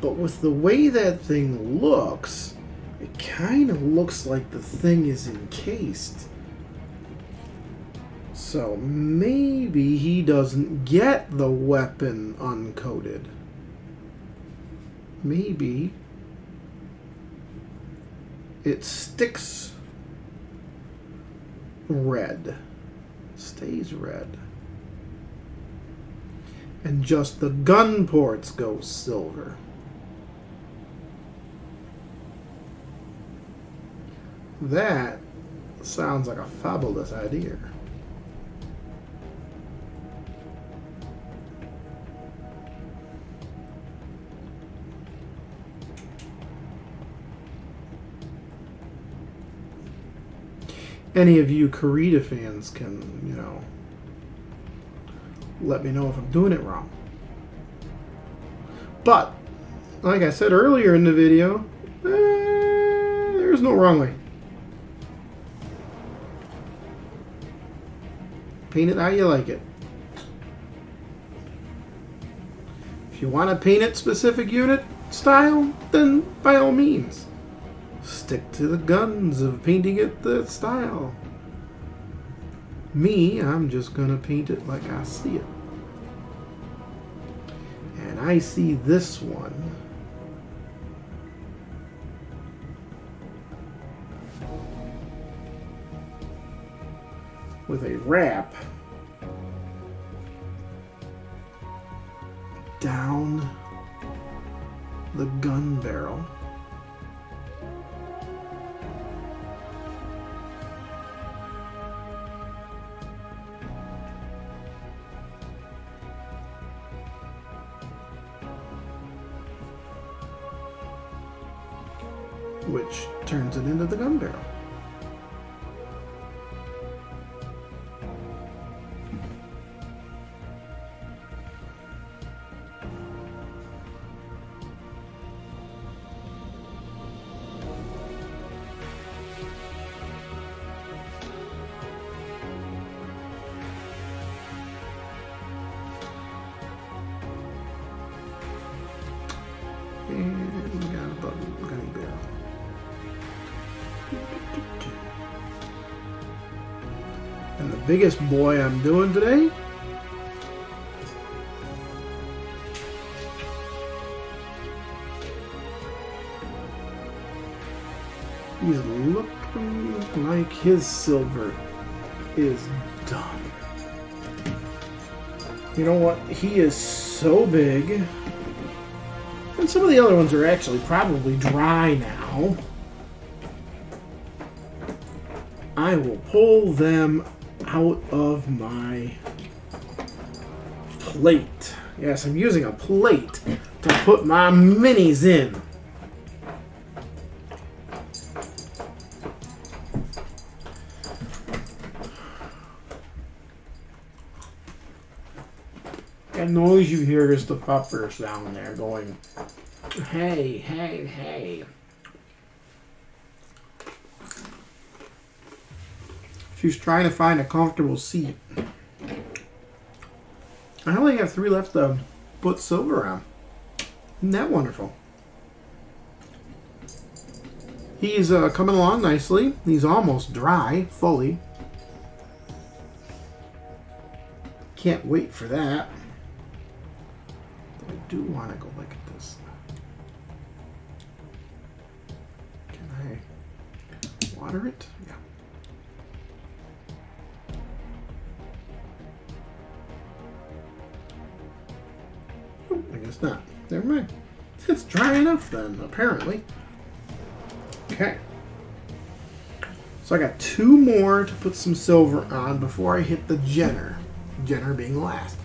But with the way that thing looks, it kind of looks like the thing is encased. So maybe he doesn't get the weapon uncoated. Maybe it sticks red, stays red, and just the gun ports go silver. That sounds like a fabulous idea. Any of you Kurita fans can, let me know if I'm doing it wrong. But, like I said earlier in the video, there's no wrong way. Paint it how you like it. If you want to paint it specific unit style, then by all means. Stick to the guns of painting it the style. Me, I'm just gonna paint it like I see it. And I see this one. With a wrap down the gun barrel. Which turns it into the gun barrel. And we got a gunny barrel. And the biggest boy I'm doing today he's looking like his silver is done. You know what? He is so big. And some of the other ones are actually probably dry now. I will pull them out of my plate. Yes, I'm using a plate to put my minis in. That noise you hear is the puppers down there going, hey, hey, hey. She's trying to find a comfortable seat. I only have 3 left to put silver on. Isn't that wonderful? He's coming along nicely. He's almost dry, fully. Can't wait for that. But I do want to go look at this. Can I water it? Yeah. Oh, I guess not. Never mind. It's dry enough then, apparently. Okay. So I got 2 more to put some silver on before I hit the Jenner. Jenner being last.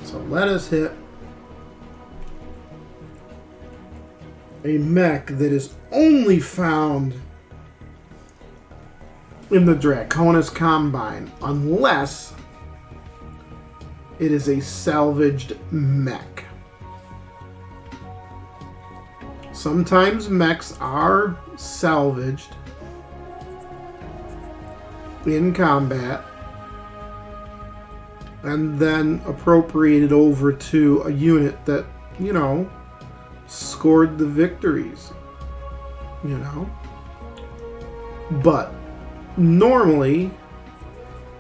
So let us hit a mech that is only found in the Draconis Combine, unless it is a salvaged mech. Sometimes mechs are salvaged in combat and then appropriated over to a unit that, you know, scored the victories, you know. But normally,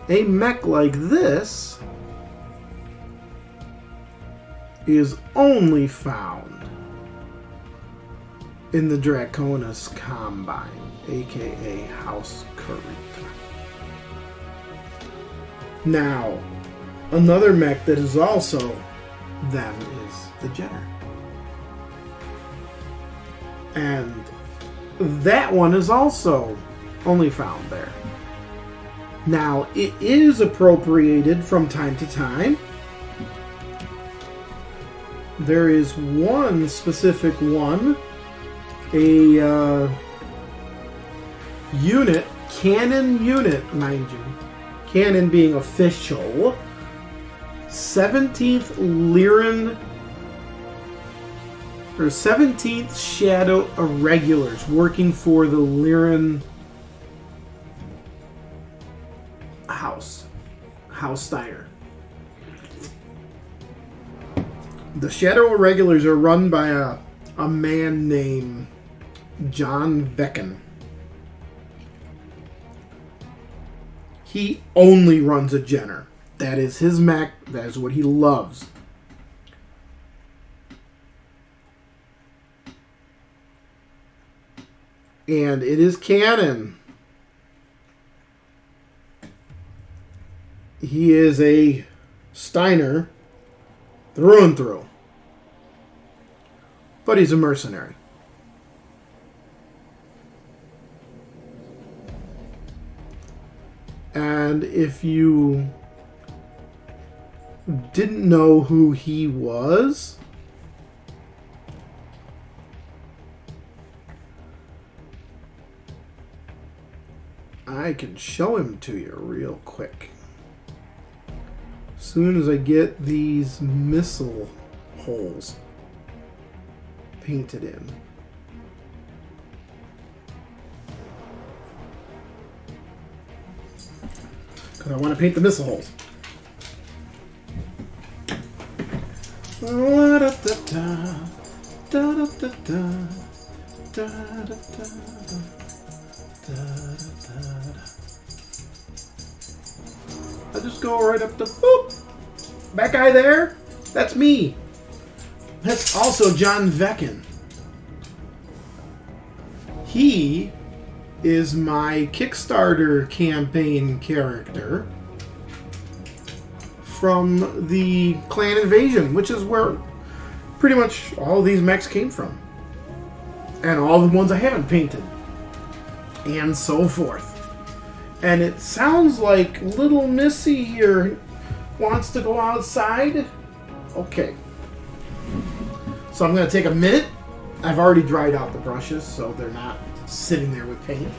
a mech like this is only found in the Draconis Combine, aka House Kurita. Now, another mech that is also them is the Jenner. And that one is also only found there. Now, it is appropriated from time to time. There is one specific one, a unit, cannon unit, mind you. Cannon being official. 17th Lyran, or 17th Shadow Irregulars working for the Lyran House Steiner. The Shadow Irregulars are run by a man named John Becken. He only runs a Jenner. That is his mech. That is what he loves. And it is canon. He is a Steiner through and through. But he's a mercenary. And if you didn't know who he was, I can show him to you real quick. As soon as I get these missile holes painted in. Because I want to paint the missile holes. I just go right up to boop. That guy there, that's me. That's also John Vecken. He is my Kickstarter campaign character from the Clan Invasion, which is where pretty much all of these mechs came from. And all the ones I haven't painted. And so forth. And it sounds like little Missy here wants to go outside. Okay. So I'm going to take a minute. I've already dried out the brushes, so they're not sitting there with paint.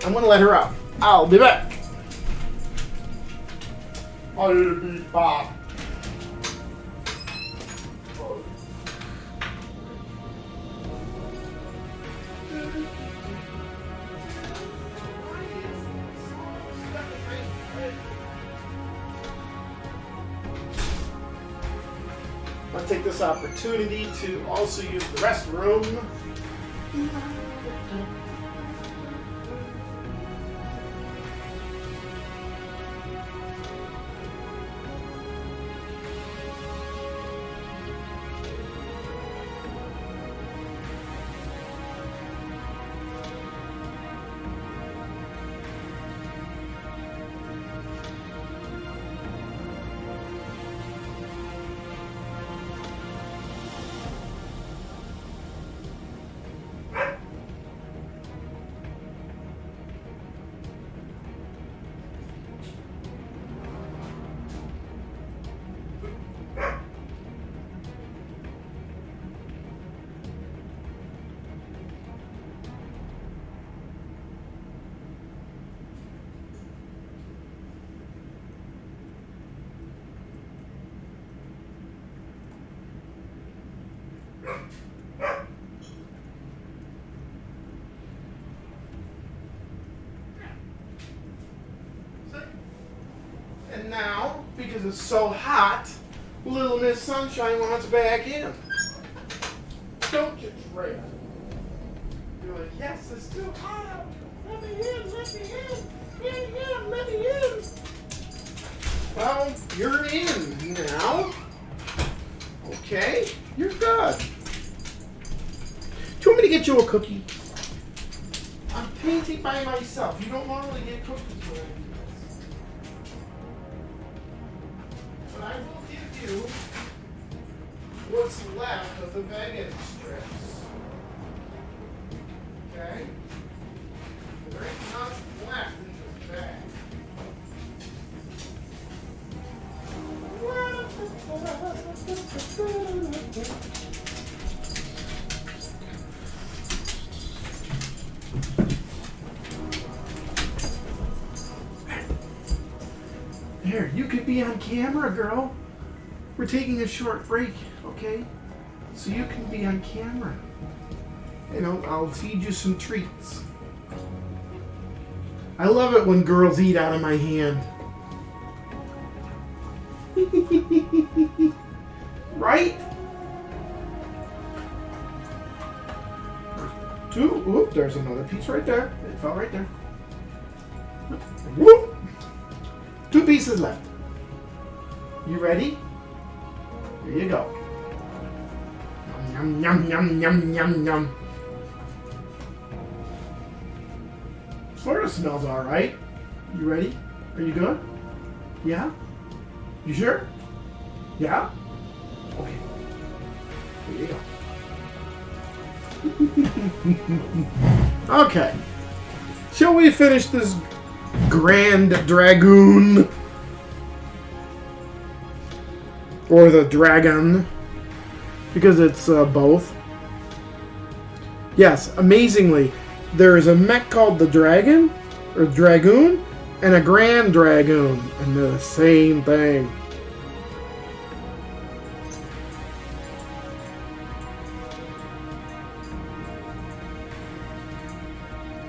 I'm going to let her out. I'll be back. I'll be back. I'll take this opportunity to also use the restroom. And now, because it's so hot, Little Miss Sunshine wants back in. Don't you, Freya? You're like, yes, it's too hot. Let me in, let me in. Let me in. Well, you're in now. Okay, you're good. Do you want me to get you a cookie? I'm painting by myself. You don't normally get cookies when I do this. But I will give you what's left of the baguette strips. Okay? There ain't enough left in this bag. There, you could be on camera, girl. We're taking a short break, okay? So you can be on camera. You know, I'll feed you some treats. I love it when girls eat out of my hand. Right? Two. Whoop, there's another piece right there. It fell right there. Whoop. 2 pieces left. You ready? Here you go. Yum, yum, yum, yum, yum, yum. Sort of smells alright. You ready? Are you good? Yeah? You sure? Yeah? Okay. Here you go. Okay. Shall we finish this Grand Dragoon? Or the Dragon? Because it's both. Yes, amazingly, there is a mech called the Dragon, or Dragoon, and a Grand Dragoon, and they're the same thing.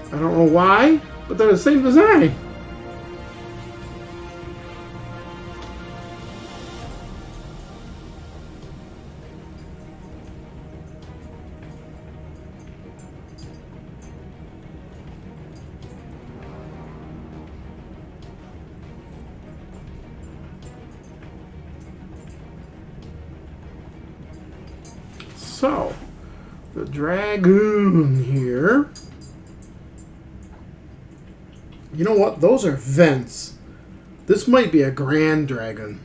I don't know why, but they're the same design. So, the Dragoon here. You know what? Those are vents. This might be a Grand Dragon.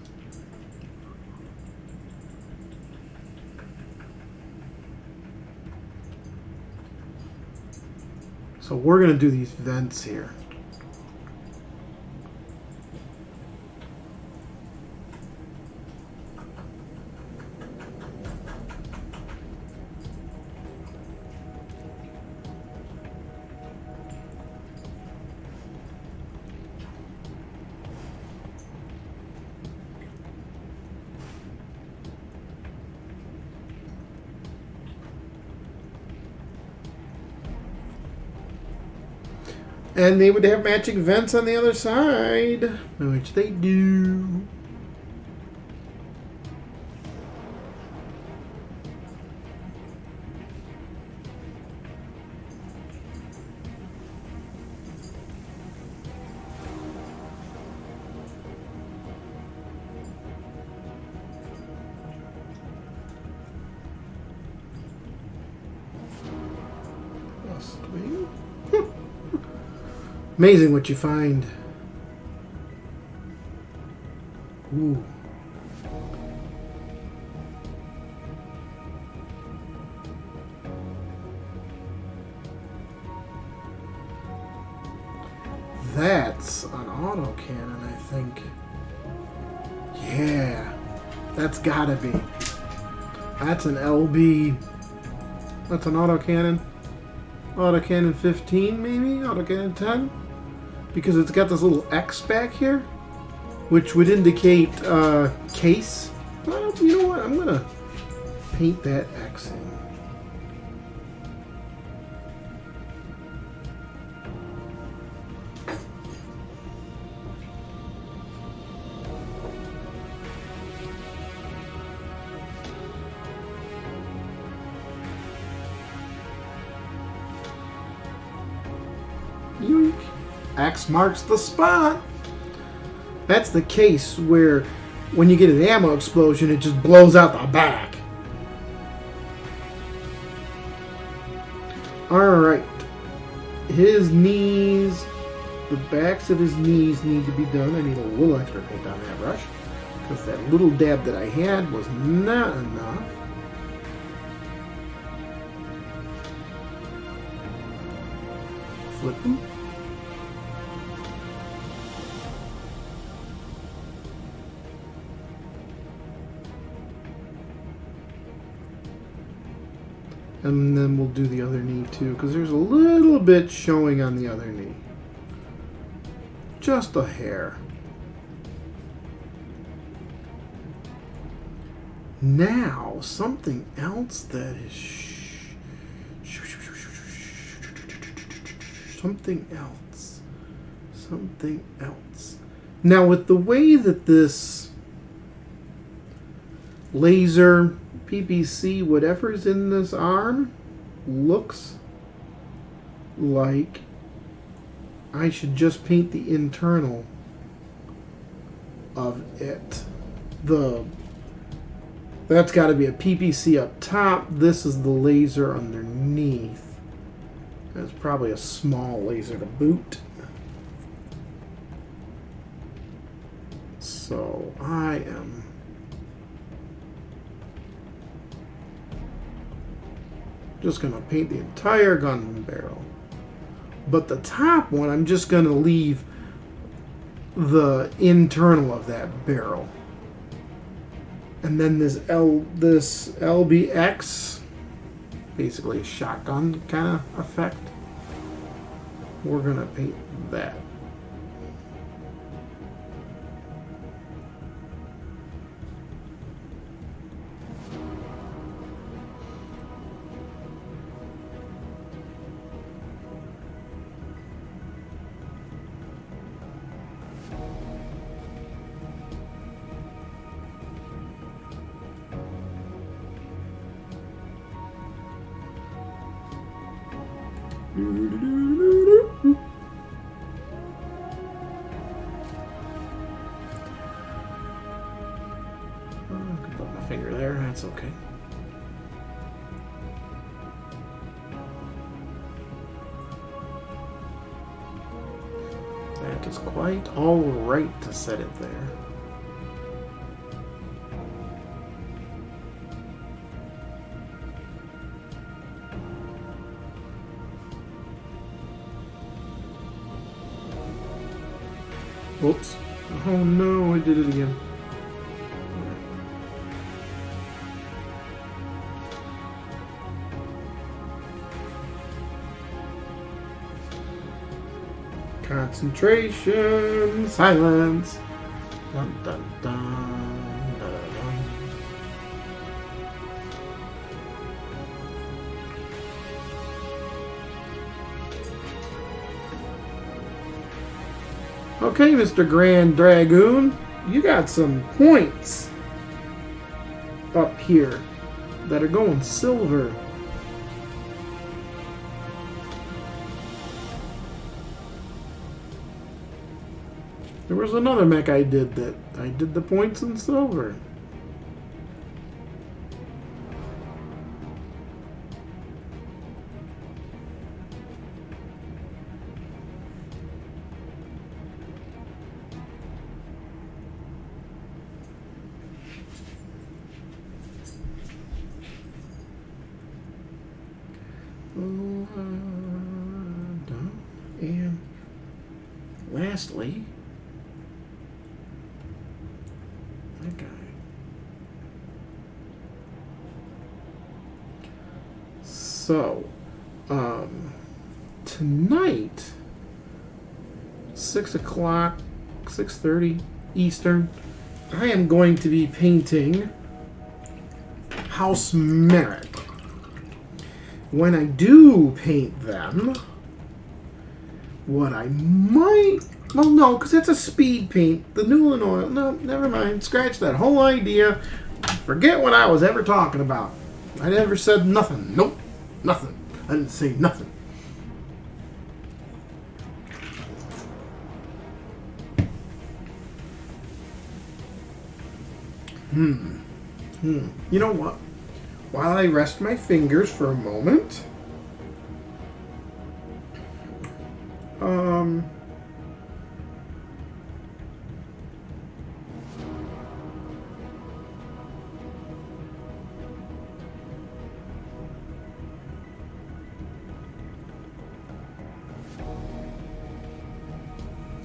So we're going to do these vents here. And they would have matching vents on the other side, which they do. Amazing what you find. Ooh. That's an autocannon, I think. Yeah. That's gotta be. That's an LB. That's an autocannon. Autocannon 15, maybe? Autocannon 10? Because it's got this little X back here, which would indicate case. Well, you know what? I'm going to paint that X in. Yoink. X marks the spot. That's the case where when you get an ammo explosion, it just blows out the back. Alright. His knees, the backs of his knees need to be done. I need a little extra paint on that brush, because that little dab that I had was not enough. Flip them. And then we'll do the other knee too, because there's a little bit showing on the other knee. Just a hair. Now, something else that is... Something else. Something else. Now, with the way that this laser... PPC, whatever's in this arm, looks like I should just paint the internal of it. That's got to be a PPC up top. This is the laser underneath. That's probably a small laser to boot. So I am just going to paint the entire gun barrel. But the top one, I'm just going to leave the internal of that barrel. And then this LBX, basically a shotgun kind of effect, we're going to paint that. I can put my finger there, that's okay. think it's quite all right to set it there. Oops. Oh no, I did it again. Concentration, silence. Dun, dun, dun, dun, dun. Okay, Mr. Grand Dragoon, you got some points up here that are going silver. There was another mech I did that I did the points in silver. And lastly, that guy. So, tonight, 6 o'clock, 6:30 Eastern, I am going to be painting House Merrick. When I do paint them, what I might... Well, no, because it's a speed paint. The Newland oil... No, never mind. Scratch that whole idea. Forget what I was ever talking about. I never said nothing. Nope. Nothing. I didn't say nothing. You know what? While I rest my fingers for a moment...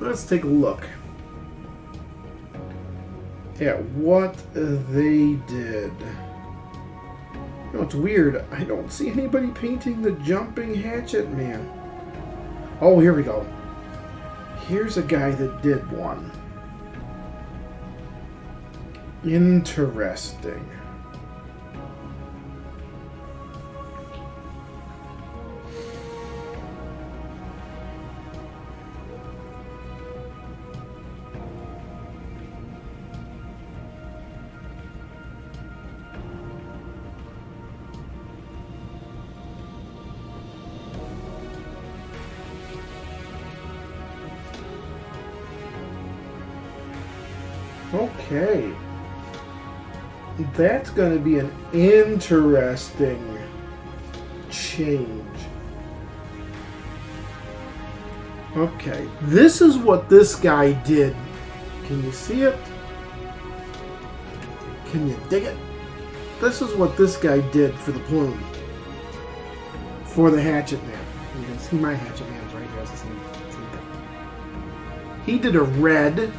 let's take a look at what they did. You know, it's weird. I don't see anybody painting the jumping hatchet man. Oh, here we go. Here's a guy that did one. Interesting. Okay. That's going to be an interesting change. Okay. This is what this guy did. Can you see it? Can you dig it? This is what this guy did for the plume. For the hatchet man. You can see my hatchet man's right here. It's the same thing. He did a red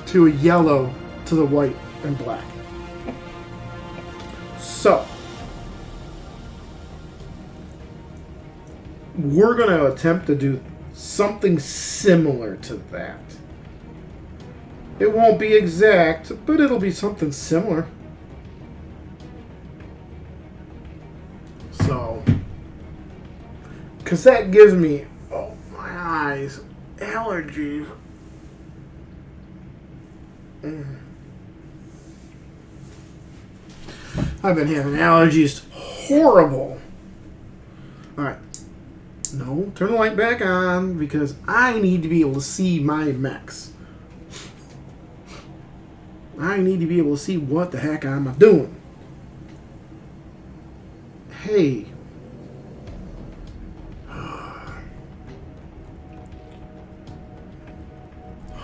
to a yellow to the white and black. So, we're going to attempt to do something similar to that. It won't be exact, but it'll be something similar. So, because that gives me, oh my eyes, allergies. I've been having allergies. Horrible. Alright. No, turn the light back on because I need to be able to see my mechs. I need to be able to see what the heck am I doing. Hey.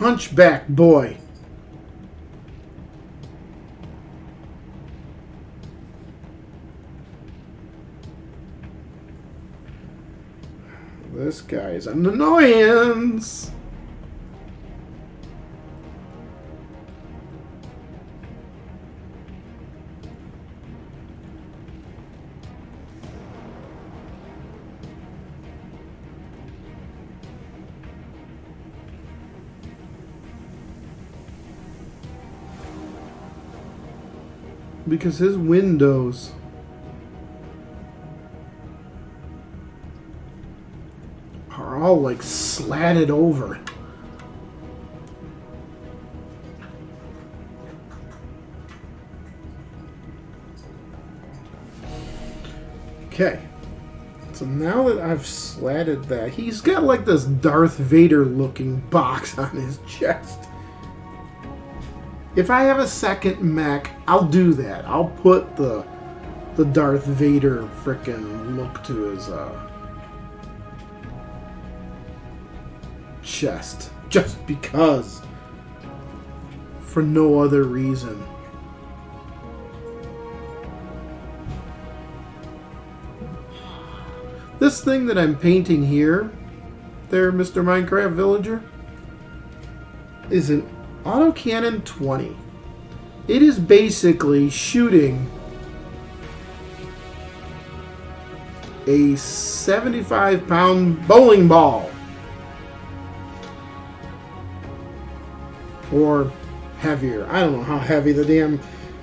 Hunchback boy. This guy is an annoyance. Because his windows are all like slatted over. Okay. So now that I've slatted that, he's got like this Darth Vader looking box on his chest. If I have a second mech, I'll do that. I'll put the Darth Vader frickin' look to his chest. Just because. For no other reason. This thing that I'm painting here, there, Mr. Minecraft Villager, is an autocannon 20. It is basically shooting a 75-pound bowling ball. Or heavier. I don't know how heavy the damn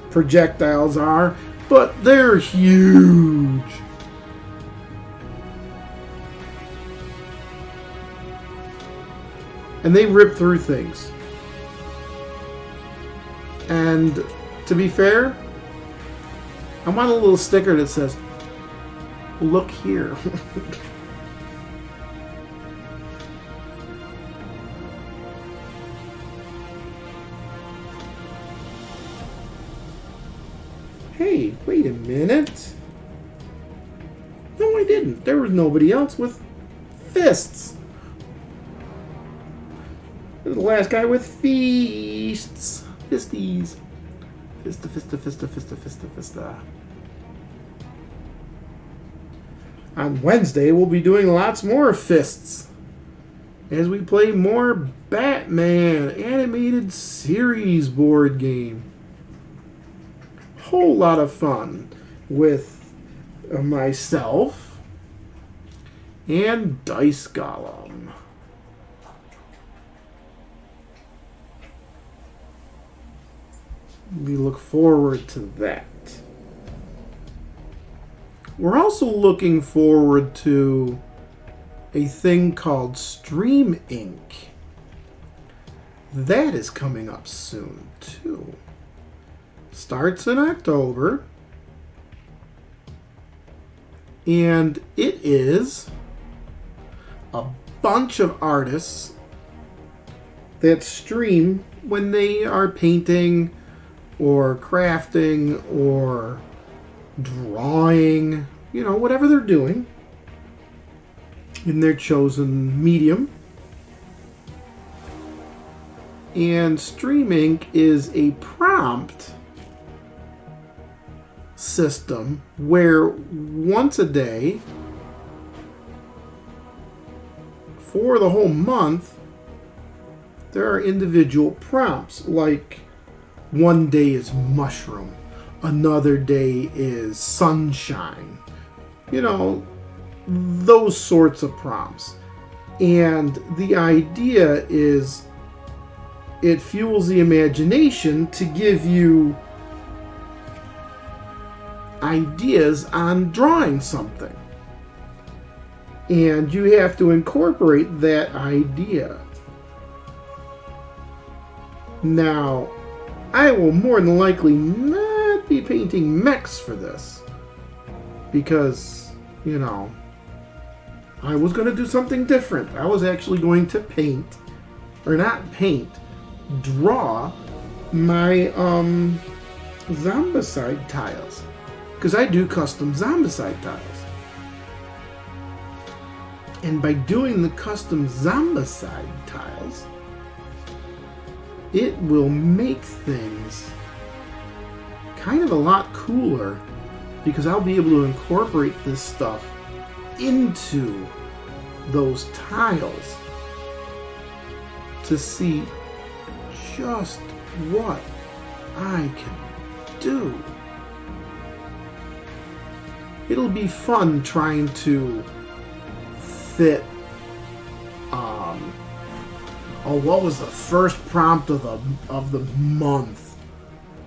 projectiles are, but they're huge. And they rip through things. And to be fair, I want a little sticker that says, "Look here." Hey, wait a minute. No, I didn't. There was nobody else with fists. This is the last guy with feasts. Fisties. Fista, fista, fista, fista, fista, fista. On Wednesday, we'll be doing lots more fists as we play more Batman animated series board game. Whole lot of fun with myself and Dice Golem. We look forward to that. We're also looking forward to a thing called Stream Inc. That is coming up soon, too. Starts in October. And it is a bunch of artists that stream when they are painting or crafting or drawing, you know, whatever they're doing in their chosen medium. And Stream Inc. is a prompt system where once a day for the whole month there are individual prompts, like one day is mushroom, another day is sunshine, you know, those sorts of prompts. And the idea is it fuels the imagination to give you ideas on drawing something. And you have to incorporate that idea. Now, I will more than likely not be painting mechs for this. Because, you know, I was going to do something different. I was actually going to paint, or not paint, draw my Zombicide tiles. Because I do custom Zombicide tiles. And by doing the custom Zombicide tiles, it will make things kind of a lot cooler because I'll be able to incorporate this stuff into those tiles to see just what I can do. It'll be fun trying to fit what was the first prompt of the month?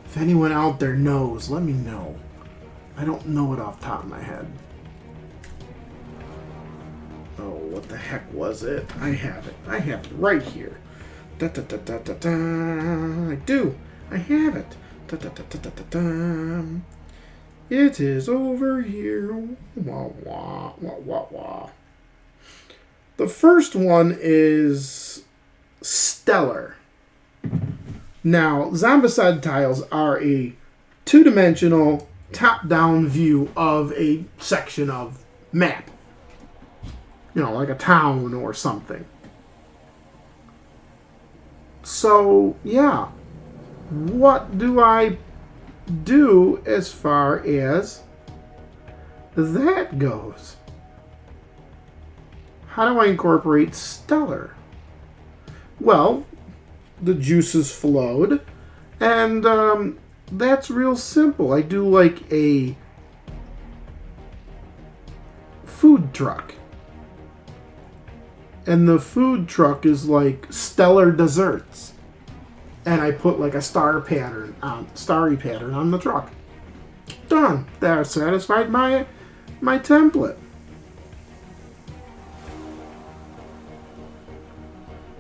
If anyone out there knows, let me know. I don't know it off the top of my head. Oh, what the heck was it? I have it. I have it right here. Da da da da da da. I do. I have it. Da da da da da da da. It is over here. Wah wah wah wah wah. The first one is stellar. Now, Zombicide tiles are a two-dimensional top-down view of a section of map. You know, like a town or something. So, yeah. What do I do as far as that goes? How do I incorporate stellar? Well, the juices flowed, and that's real simple. I do like a food truck. And the food truck is like stellar desserts. And I put like a starry pattern on the truck. Done. That satisfied my template.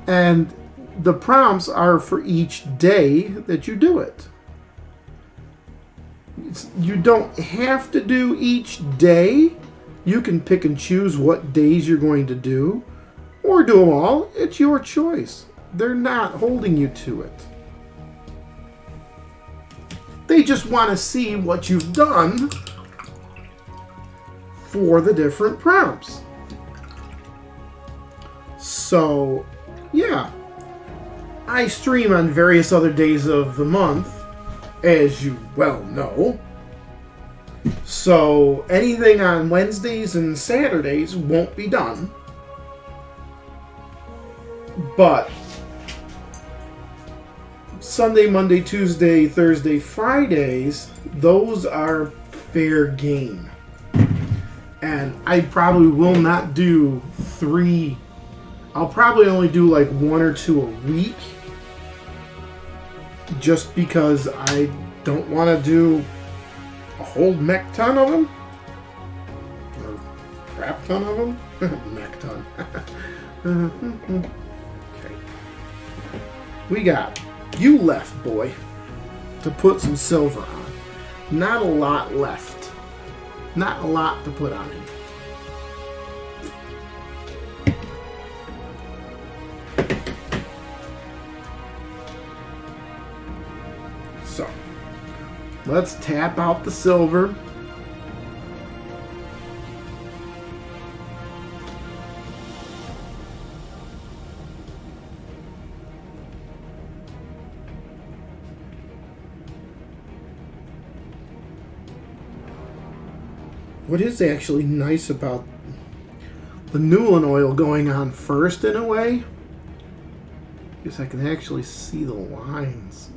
And the prompts are for each day that you do it. You don't have to do each day. You can pick and choose what days you're going to do. Or do them all. It's your choice. They're not holding you to it. They just want to see what you've done for the different prompts. So, yeah. I stream on various other days of the month, as you well know. So, anything on Wednesdays and Saturdays won't be done. But Sunday, Monday, Tuesday, Thursday, Fridays, those are fair game. And I probably will not do 3. I'll probably only do like 1 or 2 a week. Just because I don't want to do a whole mech ton of them. Or crap ton of them. Mech ton. Okay. We got you left, boy, to put some silver on. Not a lot left. Not a lot to put on him. So, let's tap out the silver. What is actually nice about the Newland oil going on first in a way is I can actually see the lines.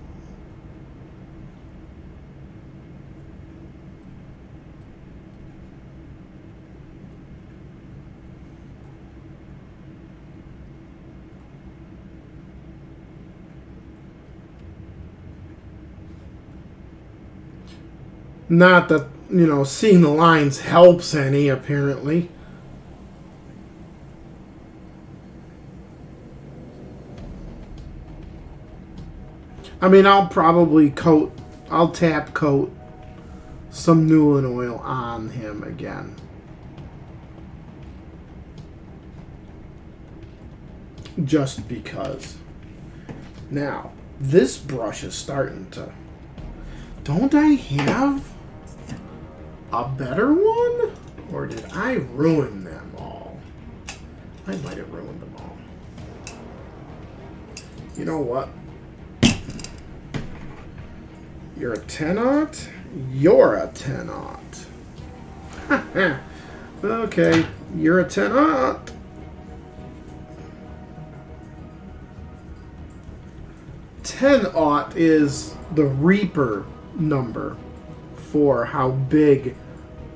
Not that, you know, seeing the lines helps any, apparently. I mean, I'll tap coat some Newland oil on him again. Just because. Now, this brush is starting to... Don't I have a better one? Or did I ruin them all? I might have ruined them all. You know what? You're a 10-aught? You're a 10-aught. Okay, you're a 10-aught. Ten-aught is the Reaper number for how big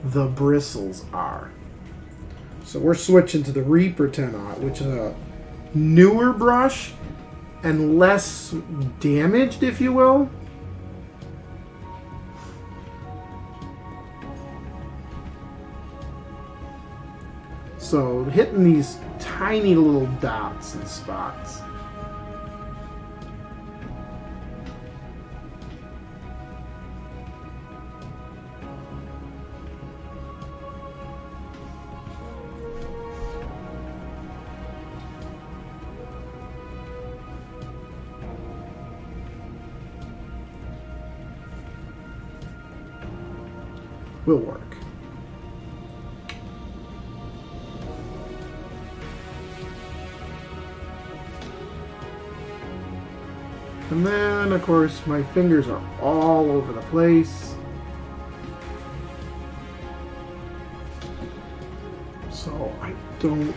the bristles are. So we're switching to the Reaper 10-aught, which is a newer brush and less damaged, if you will. So hitting these tiny little dots and spots. Will work. And then, of course, my fingers are all over the place. So I don't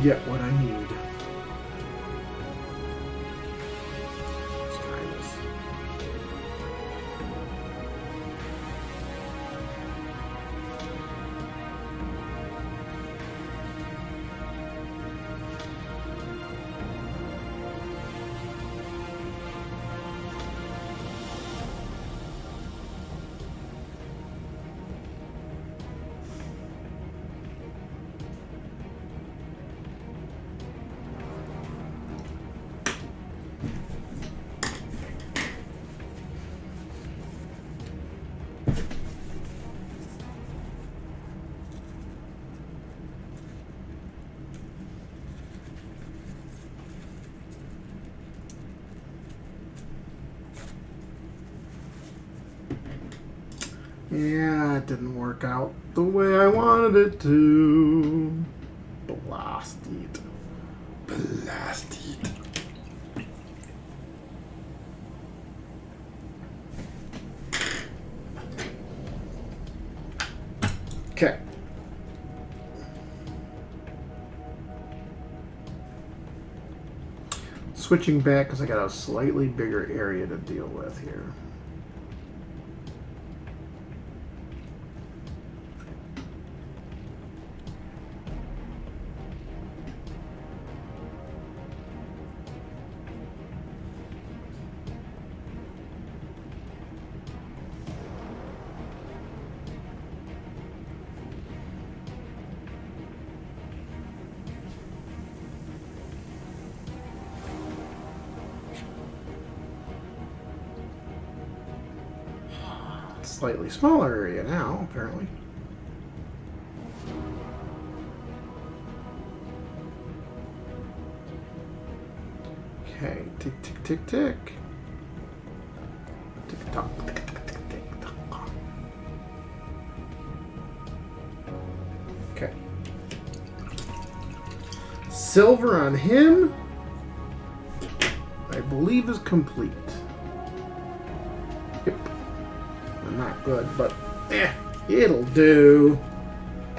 get what I need. Let's try this. Yeah, it didn't work out the way I wanted it to. Blast it. Blast it. Okay. Switching back because I got a slightly bigger area to deal with here. Slightly smaller area now, apparently. Okay, tick, tick, tick, tick. Tick, tock, tick, tick, tick, tick, tock. Okay. Silver on him, I believe, is complete. Yep. Not good, but it'll do.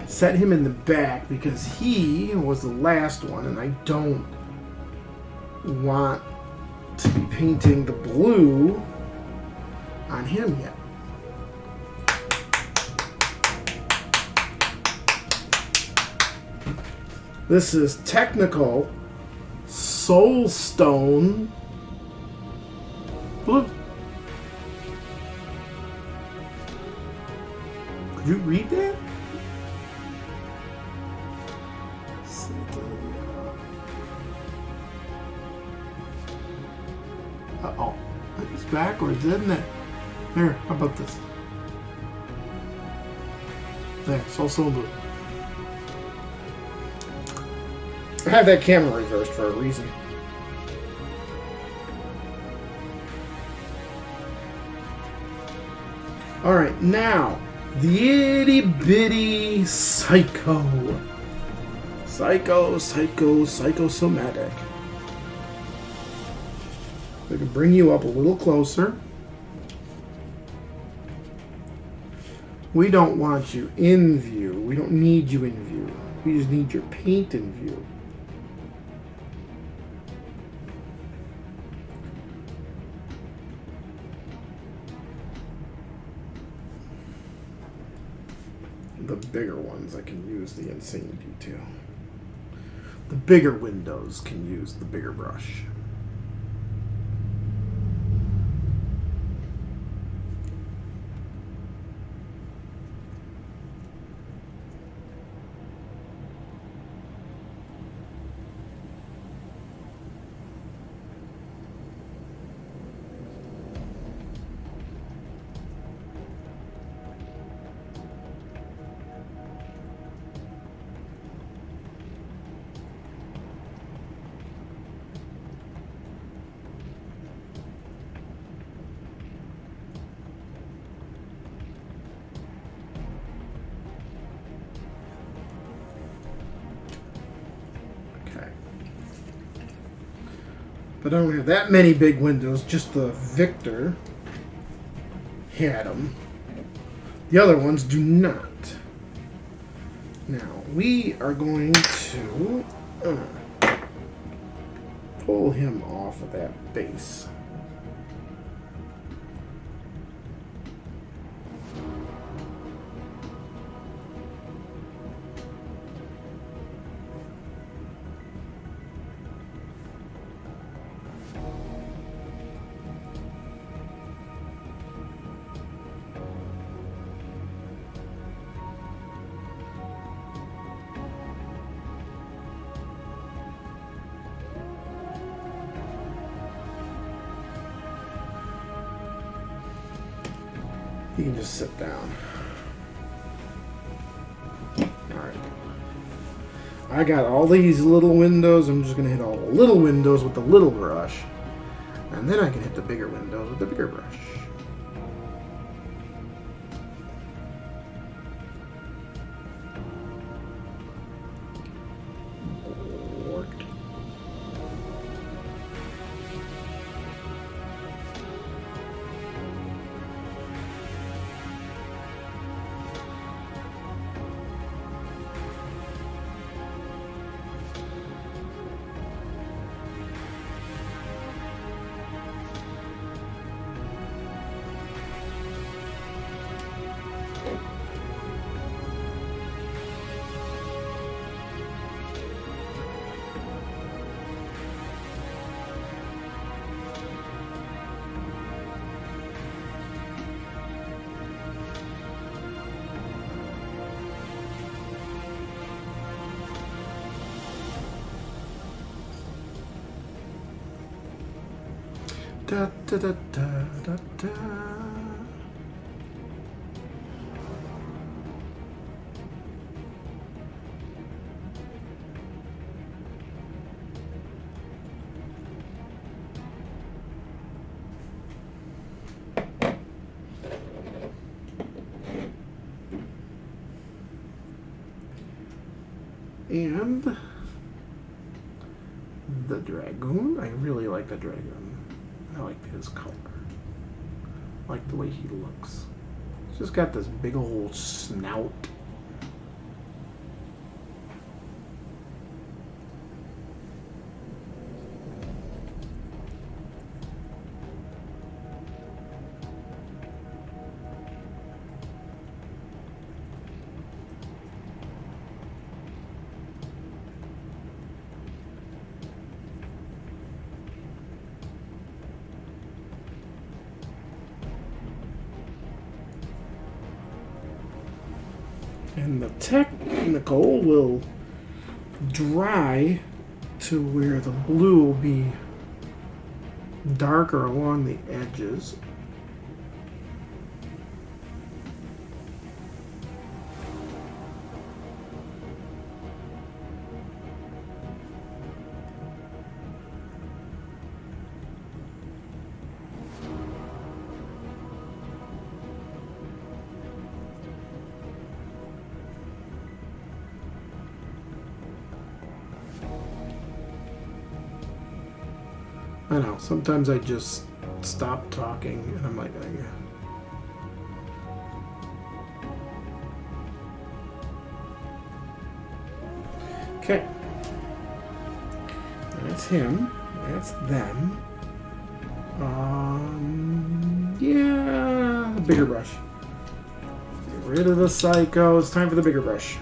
Set him in the back because he was the last one, and I don't want to be painting the blue on him yet. This is technical soulstone blue. Could you read that? Uh-oh. It's backwards, isn't it? Here, how about this? There, soulstone blue. I have that camera reversed for a reason. Alright, now, the itty bitty psychosomatic. I can bring you up a little closer. We don't want you in view. We don't need you in view. We just need your paint in view. The bigger ones, I can use the insane detail. The bigger windows can use the bigger brush. But I don't have that many big windows, just the Victor had them. The other ones do not. Now, we are going to pull him off of that base. You can just sit down. Alright. I got all these little windows. I'm just going to hit all the little windows with the little brush. And then I can hit the bigger windows with the bigger brush. Worked. Da, da, da, da, da, da. And the dragoon. I really like the dragoon. I like his color. I like the way he looks. He's just got this big old snout. And the technical will dry to where the blue will be darker along the edges. I know. Sometimes I just stop talking and I'm like, oh, yeah. Okay. That's him. That's them. Yeah, bigger brush. Get rid of the psycho. It's time for the bigger brush.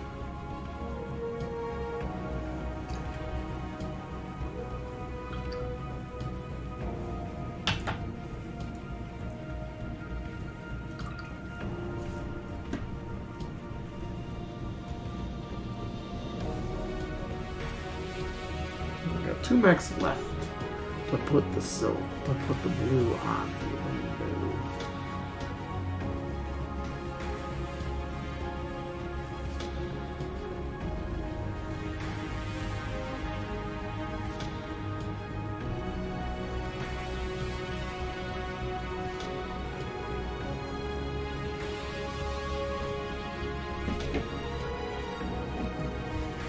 We got 2 mechs left to put the blue on the window.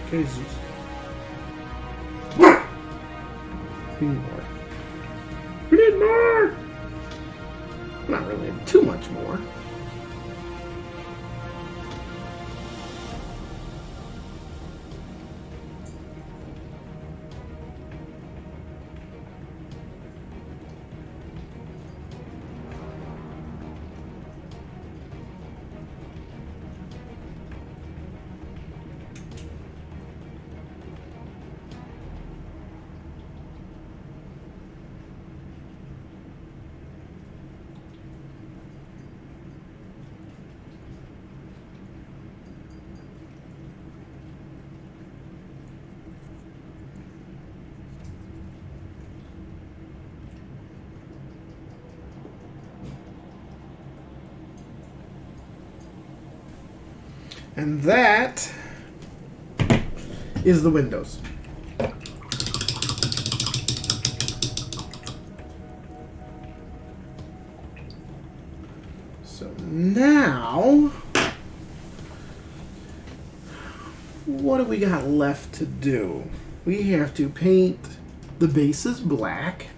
Okay, Zeus. We need more. We need more! Not really too much more. And that is the windows. So now, what do we got left to do? We have to paint the bases black.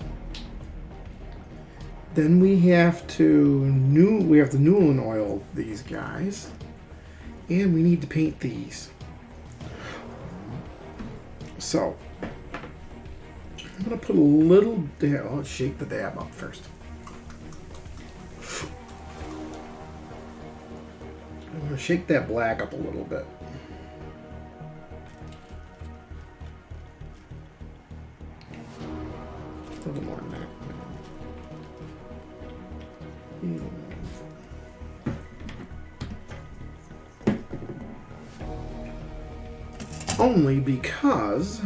Then we have to new and oil these guys. And we need to paint these. So, I'm going to put a little... Let's shake the dab up first. I'm going to shake that black up a little bit. A little more than that. Only because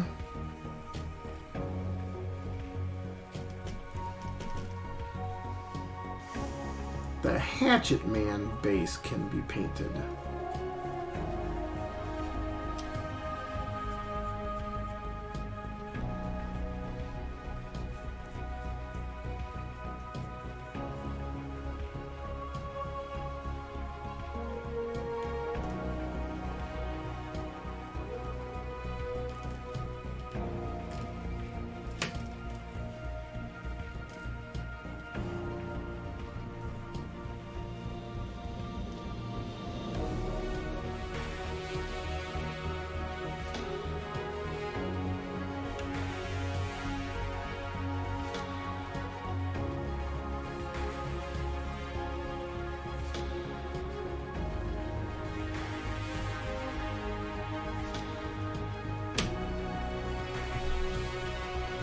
the Hatchet Man base can be painted.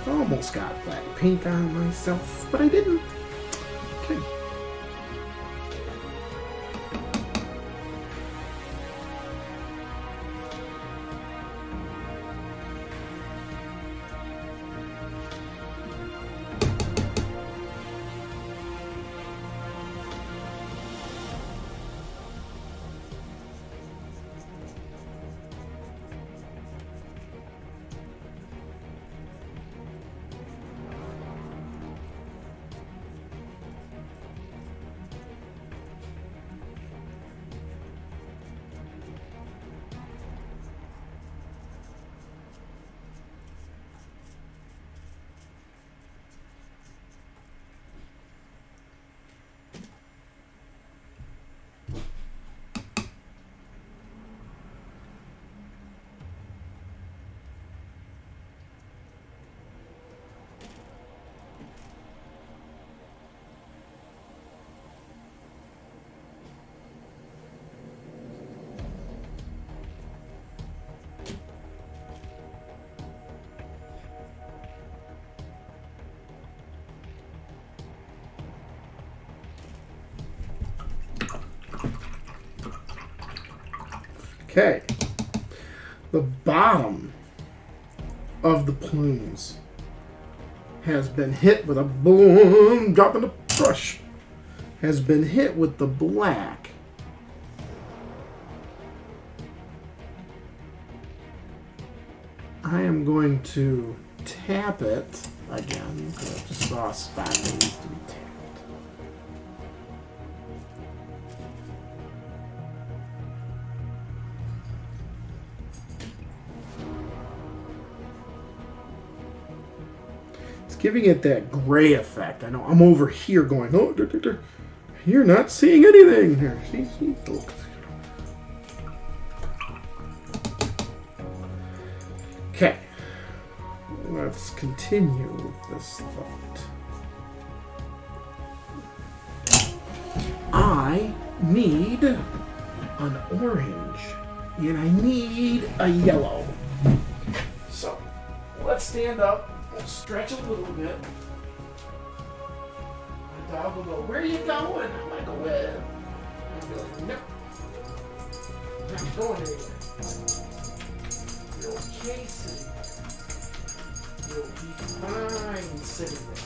Almost got black paint on myself, but I didn't. Okay. Okay. The bottom of the plumes has been hit with a boom, dropping the brush, has been hit with the black. I am going to tap it again, because I just saw a spot that needs to be tapped. Giving it that gray effect. I know I'm over here going, oh, you're not seeing anything. Here, see. Okay. Let's continue with this thought. I need an orange, and I need a yellow. So, let's stand up. Stretch a little bit. My dog will go, where are you going? I'm like, well. I'll be like, nope. I'm not going anywhere. You're okay sitting there. You'll be fine sitting there.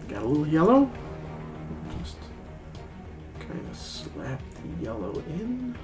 Got a little yellow. Just kind of slap the yellow in.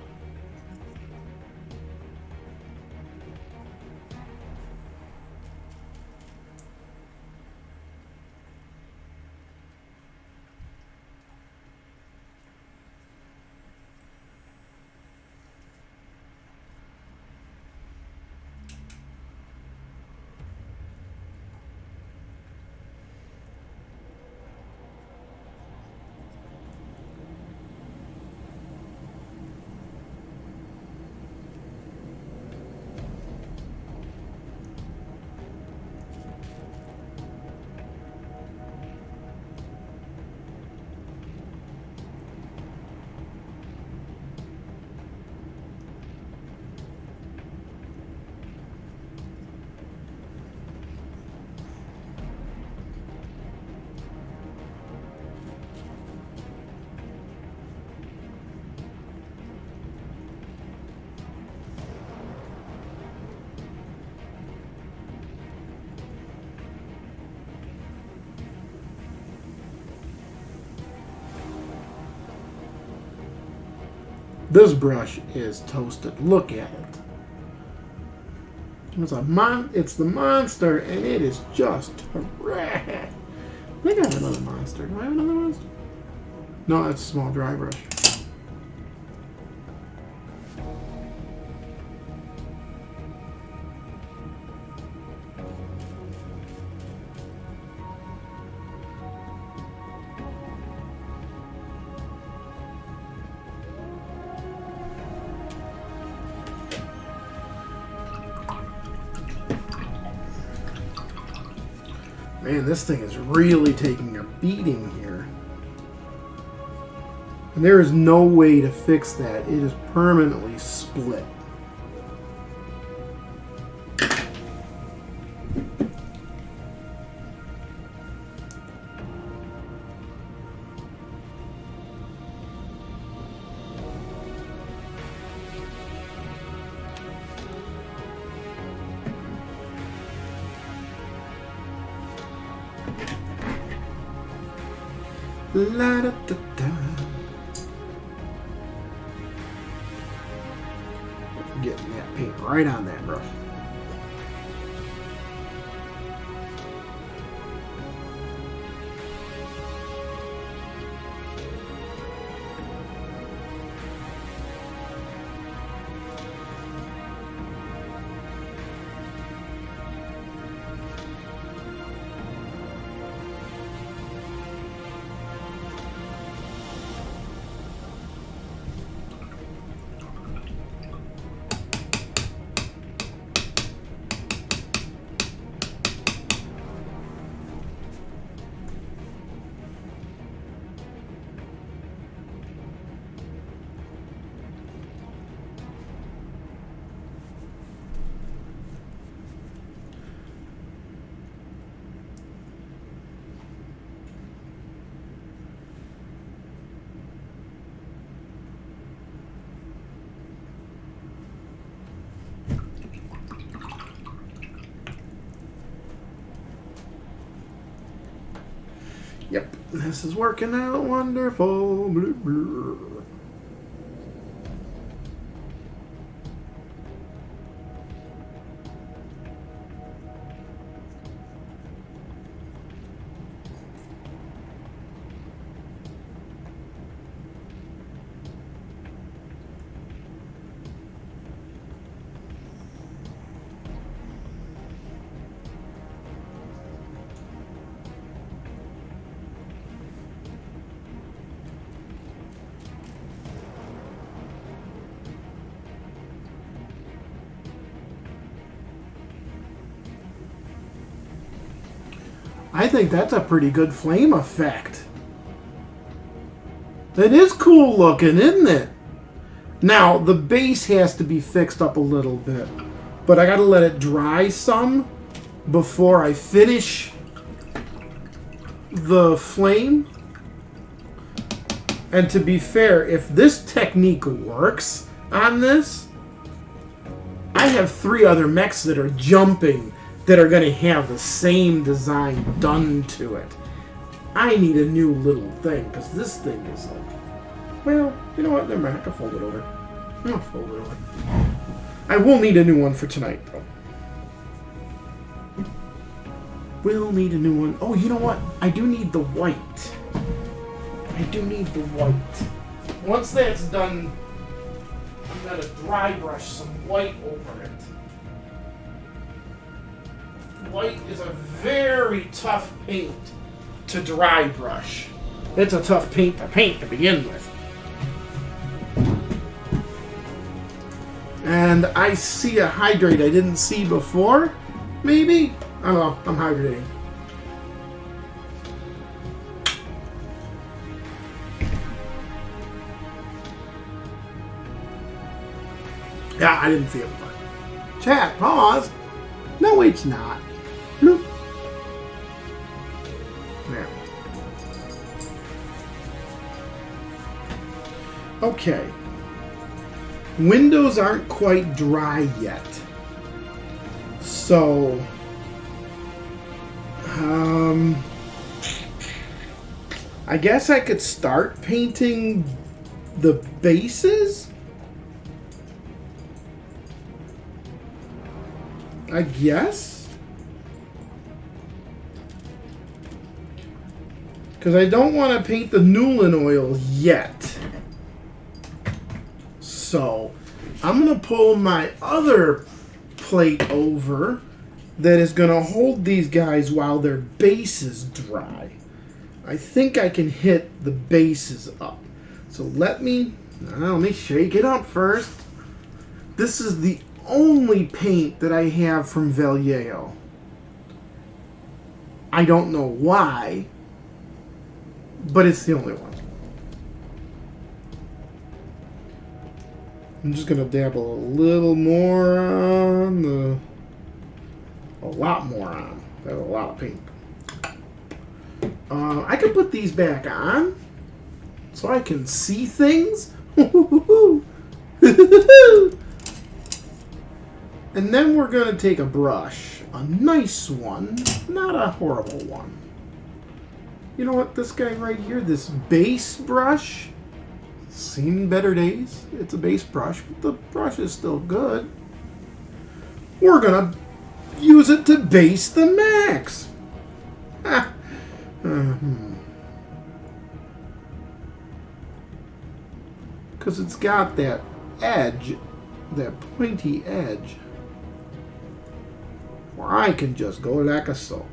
This brush is toasted. Look at it. It's the monster, and it is just terrific. I think I have another monster. Do I have another monster? No, that's a small dry brush. Man, this thing is really taking a beating here. And there is no way to fix that. It is permanently split. La da da da. Getting that paint right on that brush. This is working out wonderful. Blah, blah. I think that's a pretty good flame effect. It is cool looking, isn't it? Now, the base has to be fixed up a little bit. But I gotta let it dry some before I finish the flame. And to be fair, if this technique works on this, I have 3 other mechs that are jumping that are going to have the same design done to it. I need a new little thing, because this thing is like... Well, you know what? Never mind. I can fold it over. I'll fold it over. I will need a new one for tonight, though. We'll need a new one. Oh, you know what? I do need the white. I do need the white. Once that's done, I'm going to dry brush some white over it. White is a very tough paint to dry brush. It's a tough paint to begin with. And I see a hydrate I didn't see before. Maybe? I don't know. I'm hydrating. Yeah, I didn't see it before. Chat, pause. No, it's not. Bloop. There. Okay. Windows aren't quite dry yet. So, I guess I could start painting the bases? I guess? Because I don't want to paint the Newlin oil yet. So, I'm going to pull my other plate over that is going to hold these guys while their base is dry. I think I can hit the bases up. So let me shake it up first. This is the only paint that I have from Vallejo. I don't know why, but it's the only one. I'm just going to dabble a little more on the... A lot more on. That's a lot of paint. I can put these back on so I can see things. And then we're going to take a brush. A nice one, not a horrible one. You know what? This guy right here, this base brush, seen better days. It's a base brush, but the brush is still good. We're going to use it to base the mechs. Because it's got that edge, that pointy edge, where I can just go like a so.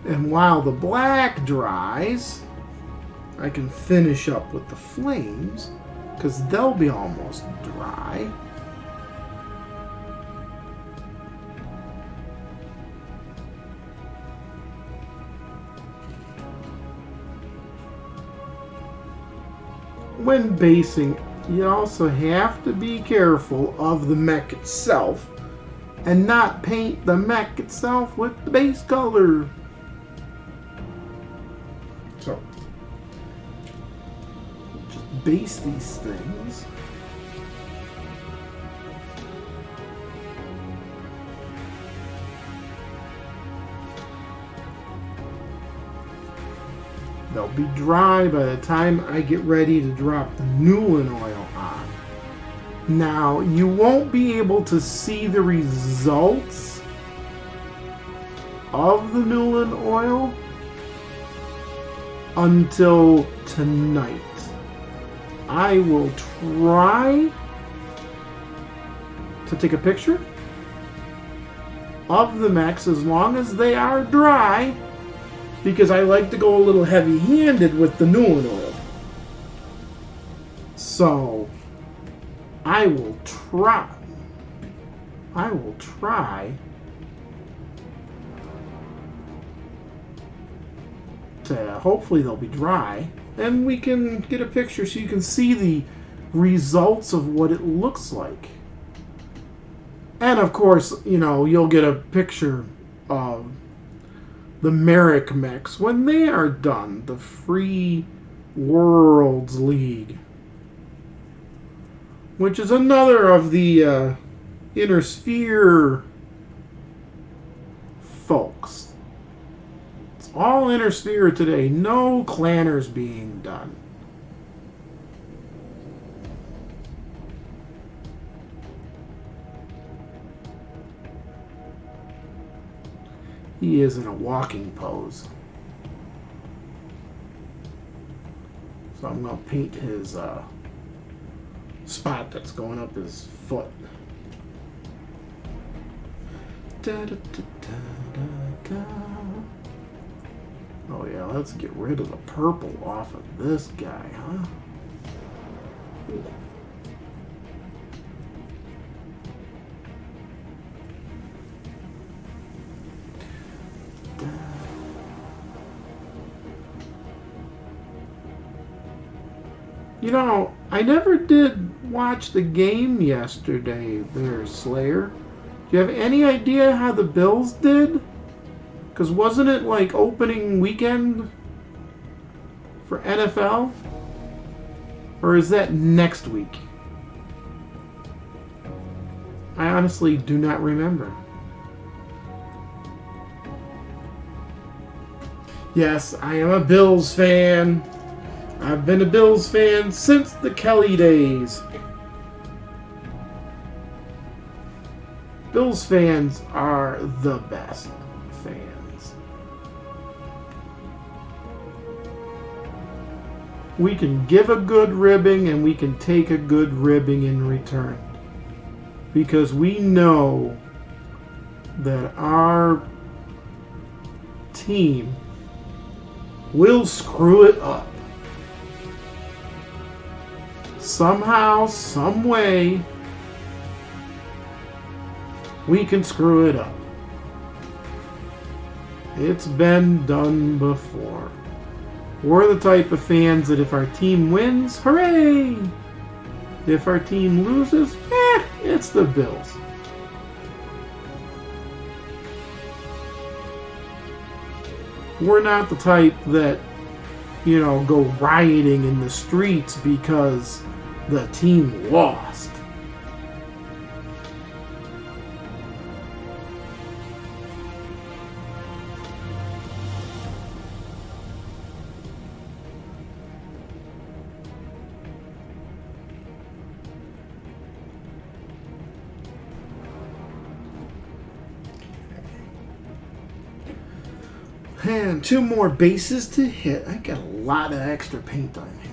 And while the black dries, I can finish up with the flames, because they'll be almost dry. When basing, you also have to be careful of the mech itself and not paint the mech itself with the base color. So, just base these things. They'll be dry by the time I get ready to drop the Newland oil on. Now, you won't be able to see the results of the Newland oil until tonight. I will try to take a picture of the mechs as long as they are dry, because I like to go a little heavy-handed with the Newland oil. So I will try to, hopefully they'll be dry, and we can get a picture so you can see the results of what it looks like. And of course, you know, you'll get a picture of the Merrick mechs when they are done, the Free Worlds League, which is another of the Inner Sphere folks. It's all Inner Sphere today, no clanners being done. He is in a walking pose. So I'm going to paint his spot that's going up his foot. Da, da, da, da, da. Oh yeah, let's get rid of the purple off of this guy, huh? Ooh. You know, I never did watch the game yesterday there, Slayer. Do you have any idea how the Bills did? Because wasn't it like opening weekend for NFL? Or is that next week? I honestly do not remember. Yes, I am a Bills fan. I've been a Bills fan since the Kelly days. Bills fans are the best fans. We can give a good ribbing and we can take a good ribbing in return. Because we know that our team will screw it up. Somehow, some way, we can screw it up. It's been done before. We're the type of fans that if our team wins, hooray! If our team loses, it's the Bills. We're not the type that, you know, go rioting in the streets because the team lost. And 2 more bases to hit. I got a lot of extra paint on here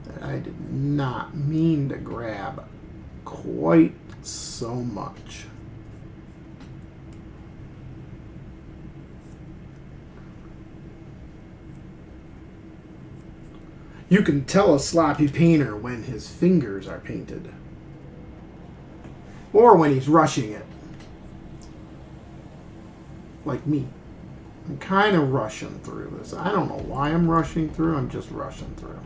that I did not mean to grab quite so much. You can tell a sloppy painter when his fingers are painted. Or when he's rushing it. Like me. I'm kind of rushing through this. I don't know why I'm rushing through. I'm just rushing through.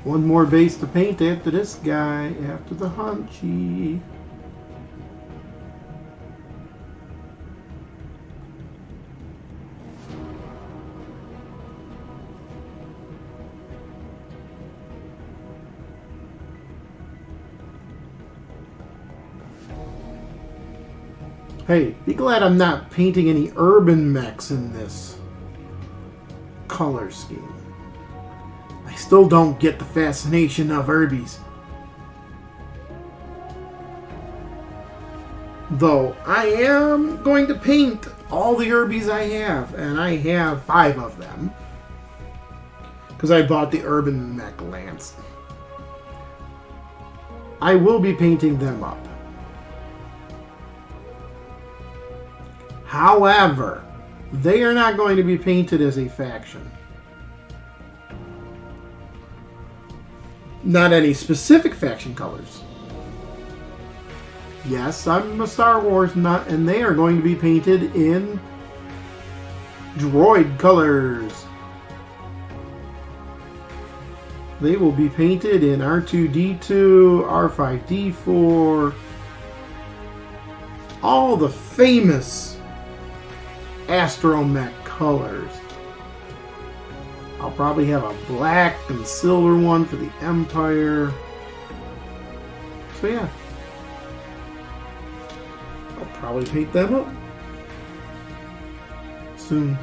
One more base to paint after this guy, after the Hunchy. Hey, be glad I'm not painting any urban mechs in this color scheme. I still don't get the fascination of Urbies. Though, I am going to paint all the Urbies I have, and I have 5 of them. Because I bought the Urban Mech Lance. I will be painting them up. However, they are not going to be painted as a faction. Not any specific faction colors. Yes, I'm a Star Wars nut, and they are going to be painted in droid colors. They will be painted in R2-D2, R5-D4, all the famous astromech colors. I'll probably have a black and silver one for the Empire. So yeah, I'll probably paint them up soon.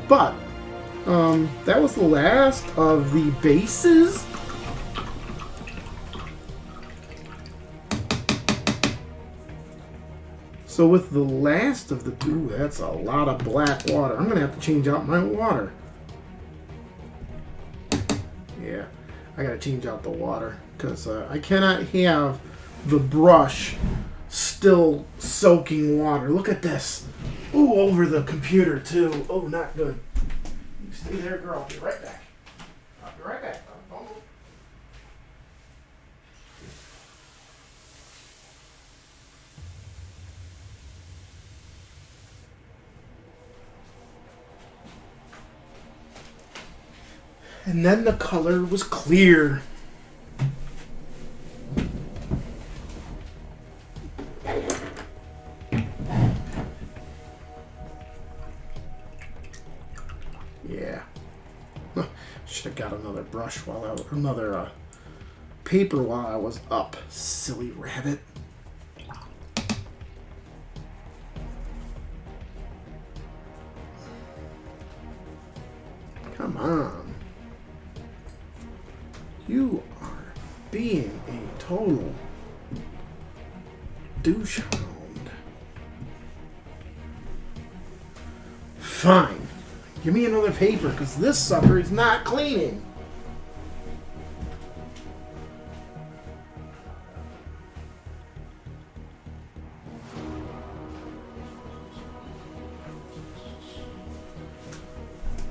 But that was the last of the bases. So with the last of the... Ooh, that's a lot of black water. I'm going to have to change out my water. Yeah, I got to change out the water. Because I cannot have the brush still soaking water. Look at this. Ooh, over the computer too. Oh, not good. You stay there, girl. I'll be right back. I'll be right back. Don't move. And then the color was clear. Yeah. Should have got another brush while I was, another paper while I was up. Silly rabbit. Come on. You are being a total douche hound. Fine. Give me another paper, because this sucker is not cleaning.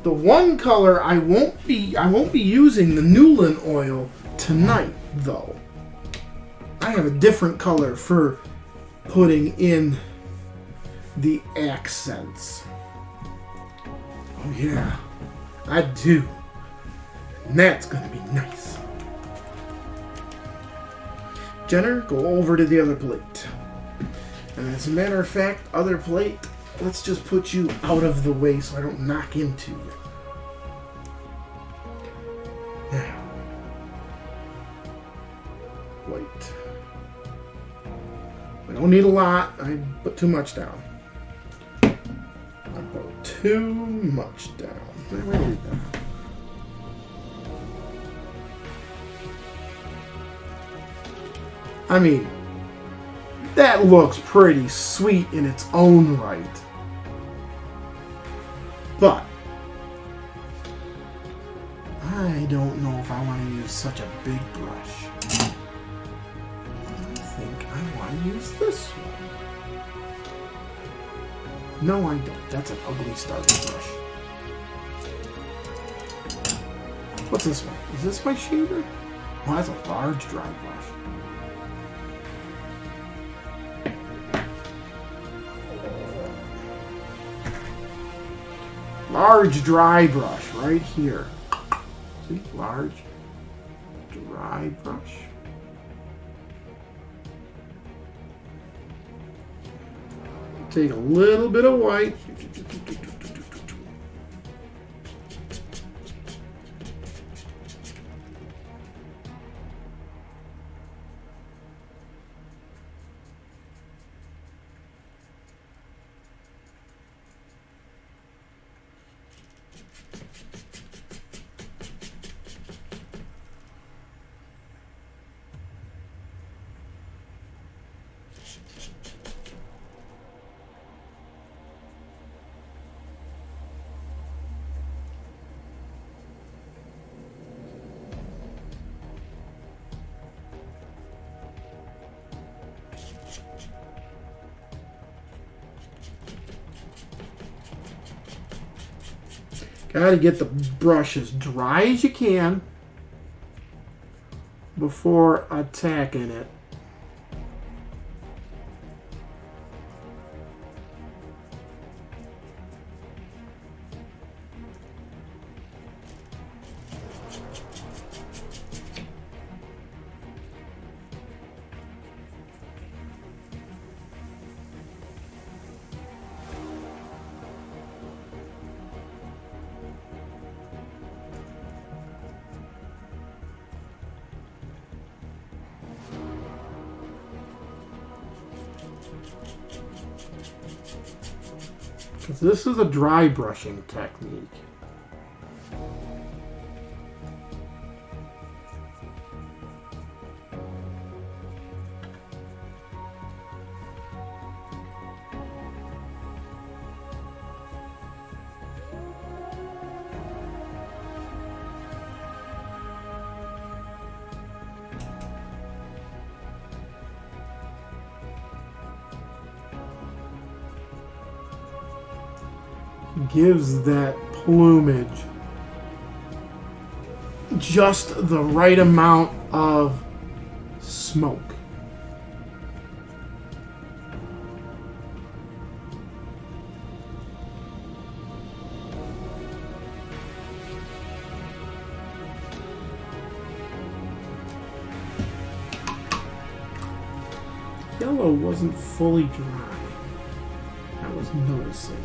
The one color I won't be using the Newland oil tonight, though. I have a different color for putting in the accents. Oh yeah, I do. And that's gonna be nice. Jenner, go over to the other plate. And as a matter of fact, other plate, let's just put you out of the way so I don't knock into you. Now, white. We don't need a lot. I put too much down. I put too much down. I really did that. I mean, that looks pretty sweet in its own right. But I don't know if I want to use such a big brush. I think I want to use this one. No, I don't. That's an ugly starter brush. What's this one? Is this my shader? Oh, that's a large dry brush. Large dry brush right here. See, large, dry brush. Take a little bit of white. Gotta get the brush as dry as you can before attacking it. Because this is a dry brushing technique. Gives that plumage just the right amount of smoke. Yellow wasn't fully dry. I was noticing.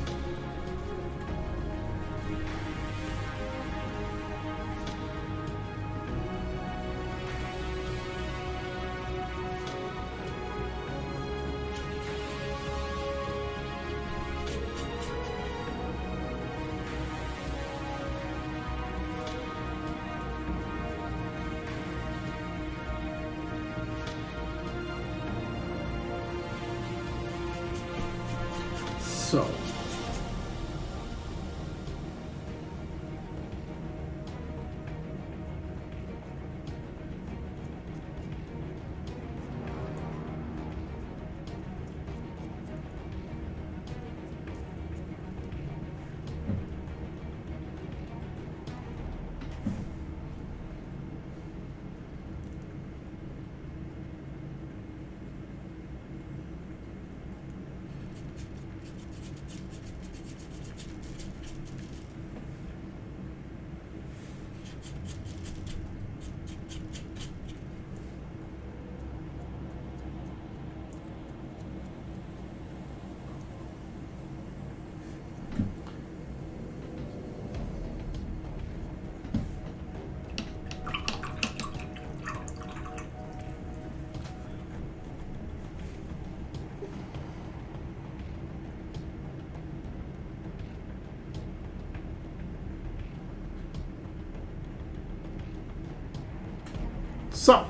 So,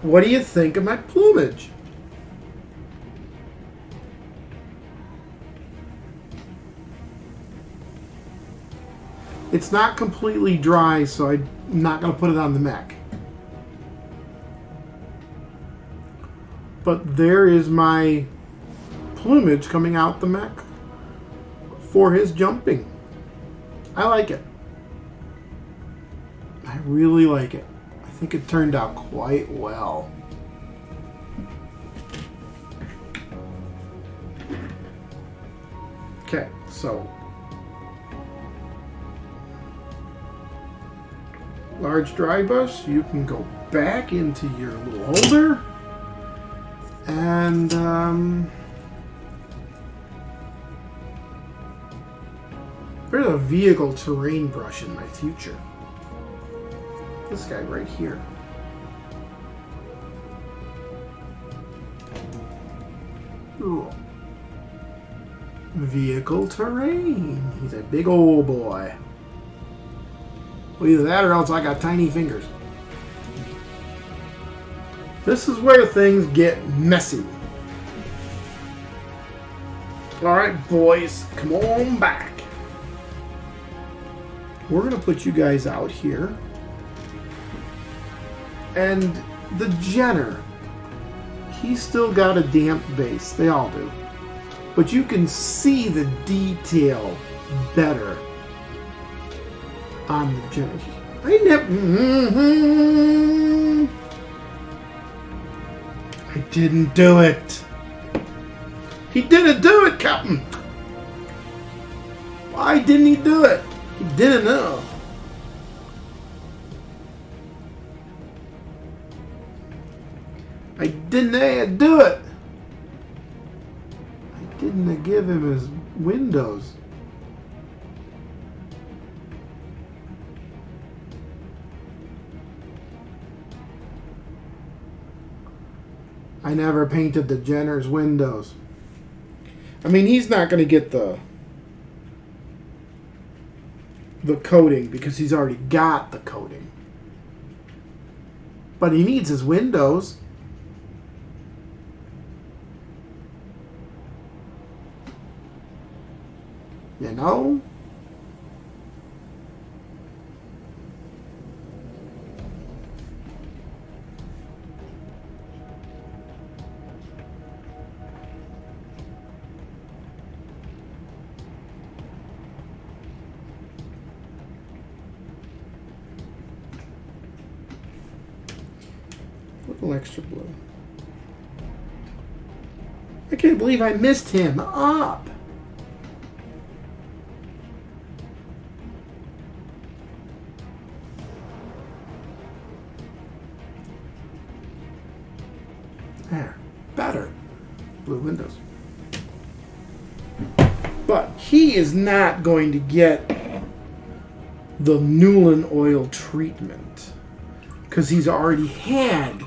what do you think of my plumage? It's not completely dry, so I'm not going to put it on the mech. But there is my plumage coming out the mech for his jumping. I like it. I really like it. I think it turned out quite well. Okay, so large dry brush, you can go back into your little holder, and there's a vehicle terrain brush in my future. This guy right here. Ooh. Vehicle terrain. He's a big old boy. Well, either that or else I got tiny fingers. This is where things get messy. Alright, boys, come on back. We're going to put you guys out here. And the Jenner, he's still got a damp base. They all do. But you can see the detail better on the Jenner. I didn't do it. He didn't do it, Captain. Why didn't he do it? He didn't know. I didn't do it. I didn't give him his windows. I never painted the Jenner's windows. I mean, he's not going to get the coating because he's already got the coating. But he needs his windows. You know? Little extra blue. I can't believe I missed him up. There. Better. Blue windows. But he is not going to get the Newland oil treatment because he's already had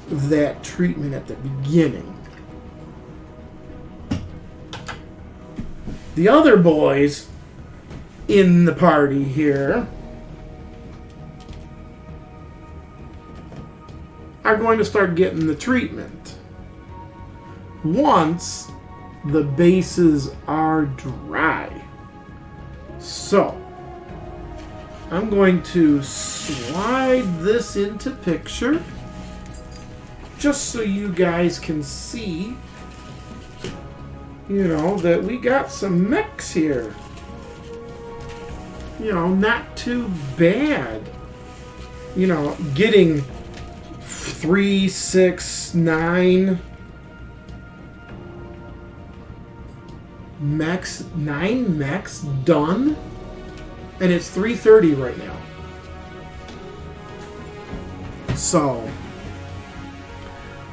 that treatment at the beginning. The other boys in the party here are going to start getting the treatment once the bases are dry. So I'm going to slide this into picture just so you guys can see, you know, that we got some mechs here. You know, not too bad. You know, getting 3, 6, 9 mechs, 9 mechs done, and it's 3:30 right now. So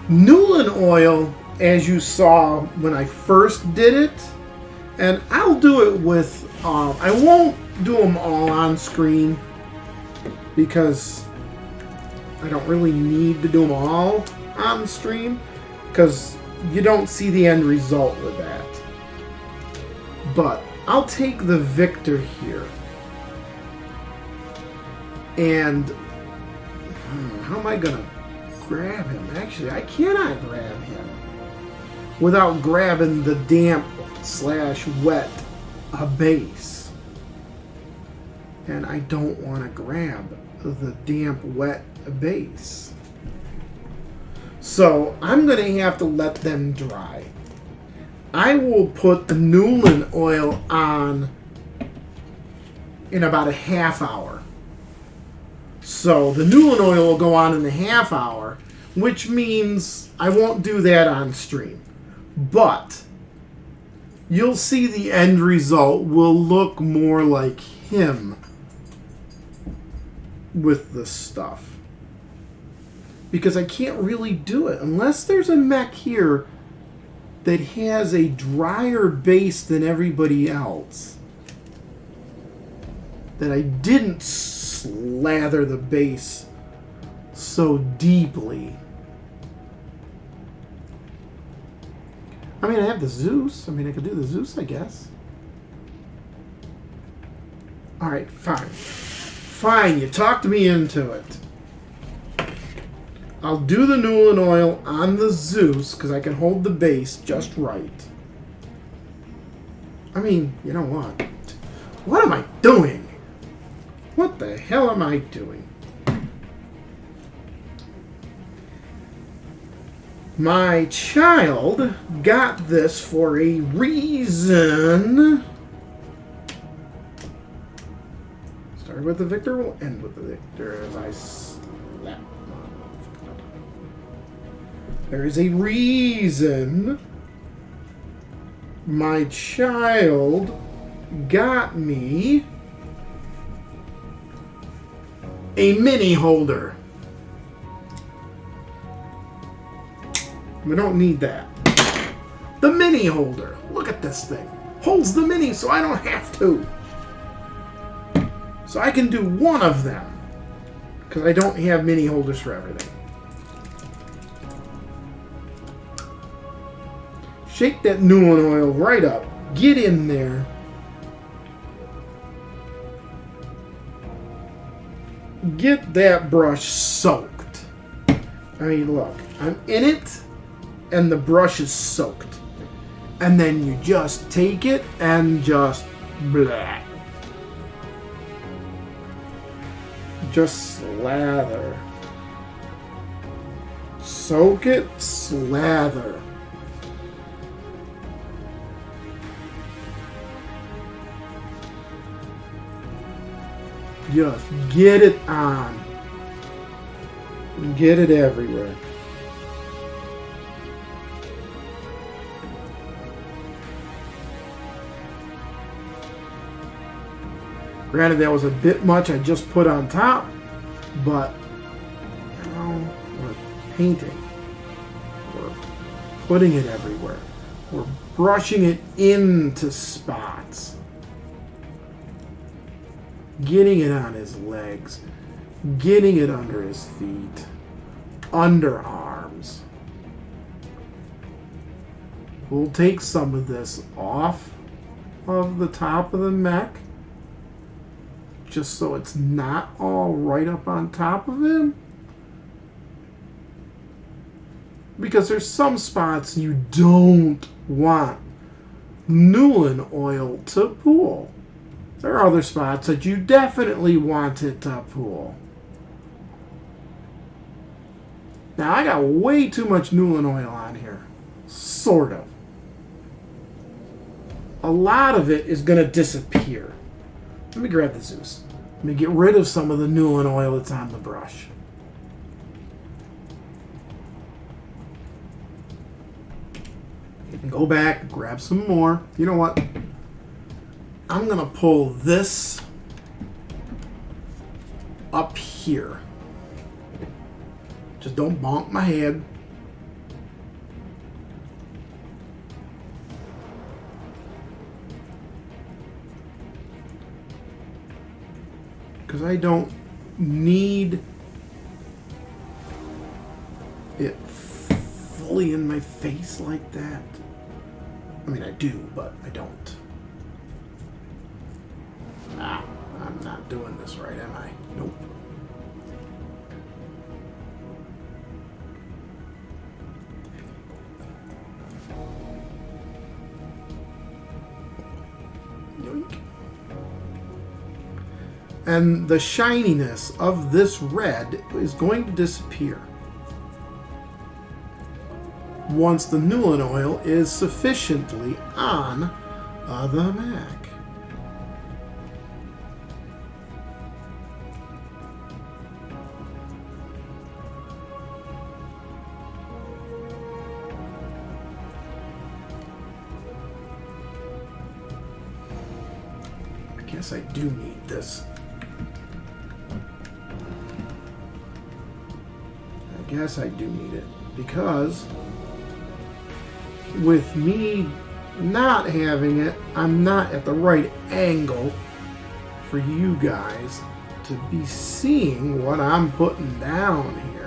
Newland oil, as you saw when I first did it, and I'll do it with, I won't do them all on screen because I don't really need to do them all on stream because you don't see the end result with that. But I'll take the Victor here and how am I gonna grab him? Actually, I cannot grab him without grabbing the damp / wet base. And I don't want to grab the damp wet base. So I'm going to have to let them dry. I will put the Newland oil on in about a half hour. So the Newland oil will go on in a half hour, which means I won't do that on stream. But you'll see the end result will look more like him with the stuff. Because I can't really do it unless there's a mech here that has a drier base than everybody else. That I didn't slather the base so deeply. I mean, I have the Zeus. I mean, I could do the Zeus, I guess. Alright, fine. Fine, you talked me into it. I'll do the Newland oil on the Zeus, because I can hold the base just right. I mean, you know what? What am I doing? What the hell am I doing? My child got this for a reason. Start with the victor, we'll end with the victor as I slap. There is a reason my child got me a mini holder. We don't need that. The mini holder. Look at this thing. Holds the mini so I don't have to. So I can do one of them. Because I don't have mini holders for everything. Shake that Newland oil right up. Get in there. Get that brush soaked. I mean, look. I'm in it. And the brush is soaked. And then you just take it and just blah. Just slather. Soak it, slather. Just get it on. Get it everywhere. Granted, that was a bit much I just put on top, but, you know, we're painting. We're putting it everywhere. We're brushing it into spots. Getting it on his legs. Getting it under his feet. Underarms. We'll take some of this off of the top of the mech. Just so it's not all right up on top of him. Because there's some spots you don't want Newland oil to pool. There are other spots that you definitely want it to pool. Now, I got way too much Newland oil on here. Sort of. A lot of it is going to disappear. Let me grab the Zeus. Let me get rid of some of the Newland oil that's on the brush. Go back, grab some more. You know what? I'm going to pull this up here. Just don't bonk my head. Because I don't need it fully in my face like that. I mean, I do, but I don't. Ah, I'm not doing this right, am I? Nope. Yoink. And the shininess of this red is going to disappear once the Newland oil is sufficiently on the Mac. guess I do need this. I guess I do need it. Because with me not having it, I'm not at the right angle for you guys to be seeing what I'm putting down here.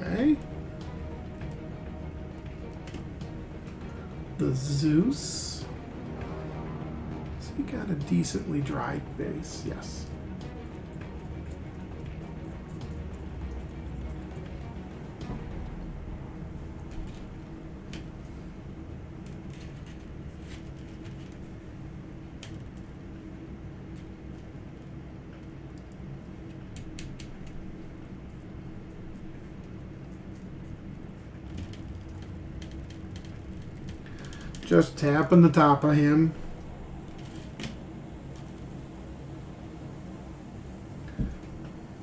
Okay. The Zeus. So you got a decently dry base, yes. Just tapping the top of him.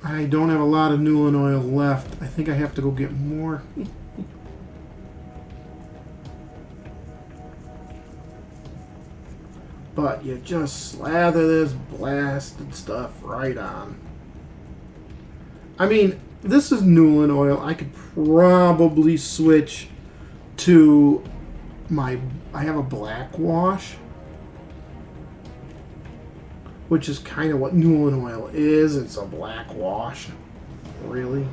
I don't have a lot of Newland oil left. I think I have to go get more. But you just slather this blasted stuff right on. I mean, this is Newland oil. I could probably switch to I have a black wash, which is kind of what Newland oil is. It's a black wash, really.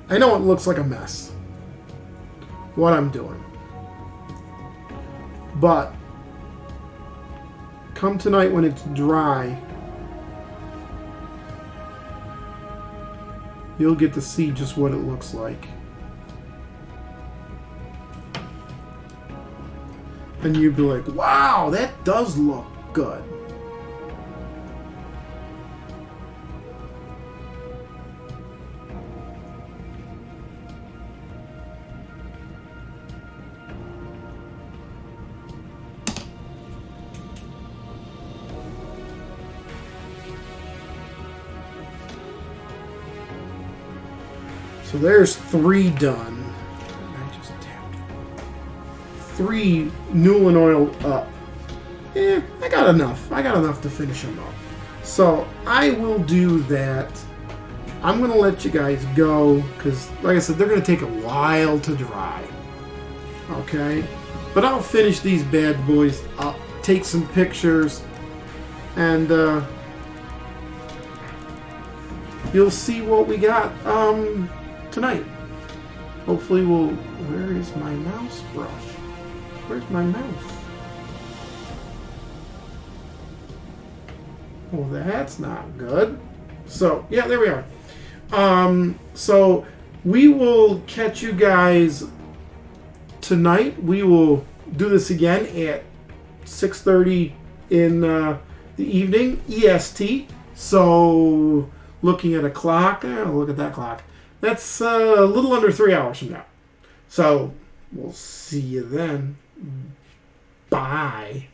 I know it looks like a mess, what I'm doing. But come tonight when it's dry, you'll get to see just what it looks like. And you'd be like, wow, that does look good. So there's 3 done. I just tapped 3 Newland oil up. I got enough. I got enough to finish them up. So I will do that. I'm going to let you guys go because, like I said, they're going to take a while to dry. Okay? But I'll finish these bad boys up, take some pictures, and you'll see what we got tonight. Hopefully we'll... Where is my mouse brush? Where's my mouse? Well, that's not good. So, yeah, there we are. So we will catch you guys tonight. We will do this again at 6:30 in the evening, EST. So, looking at a clock, look at that clock. That's a little under 3 hours from now. So, we'll see you then. Bye.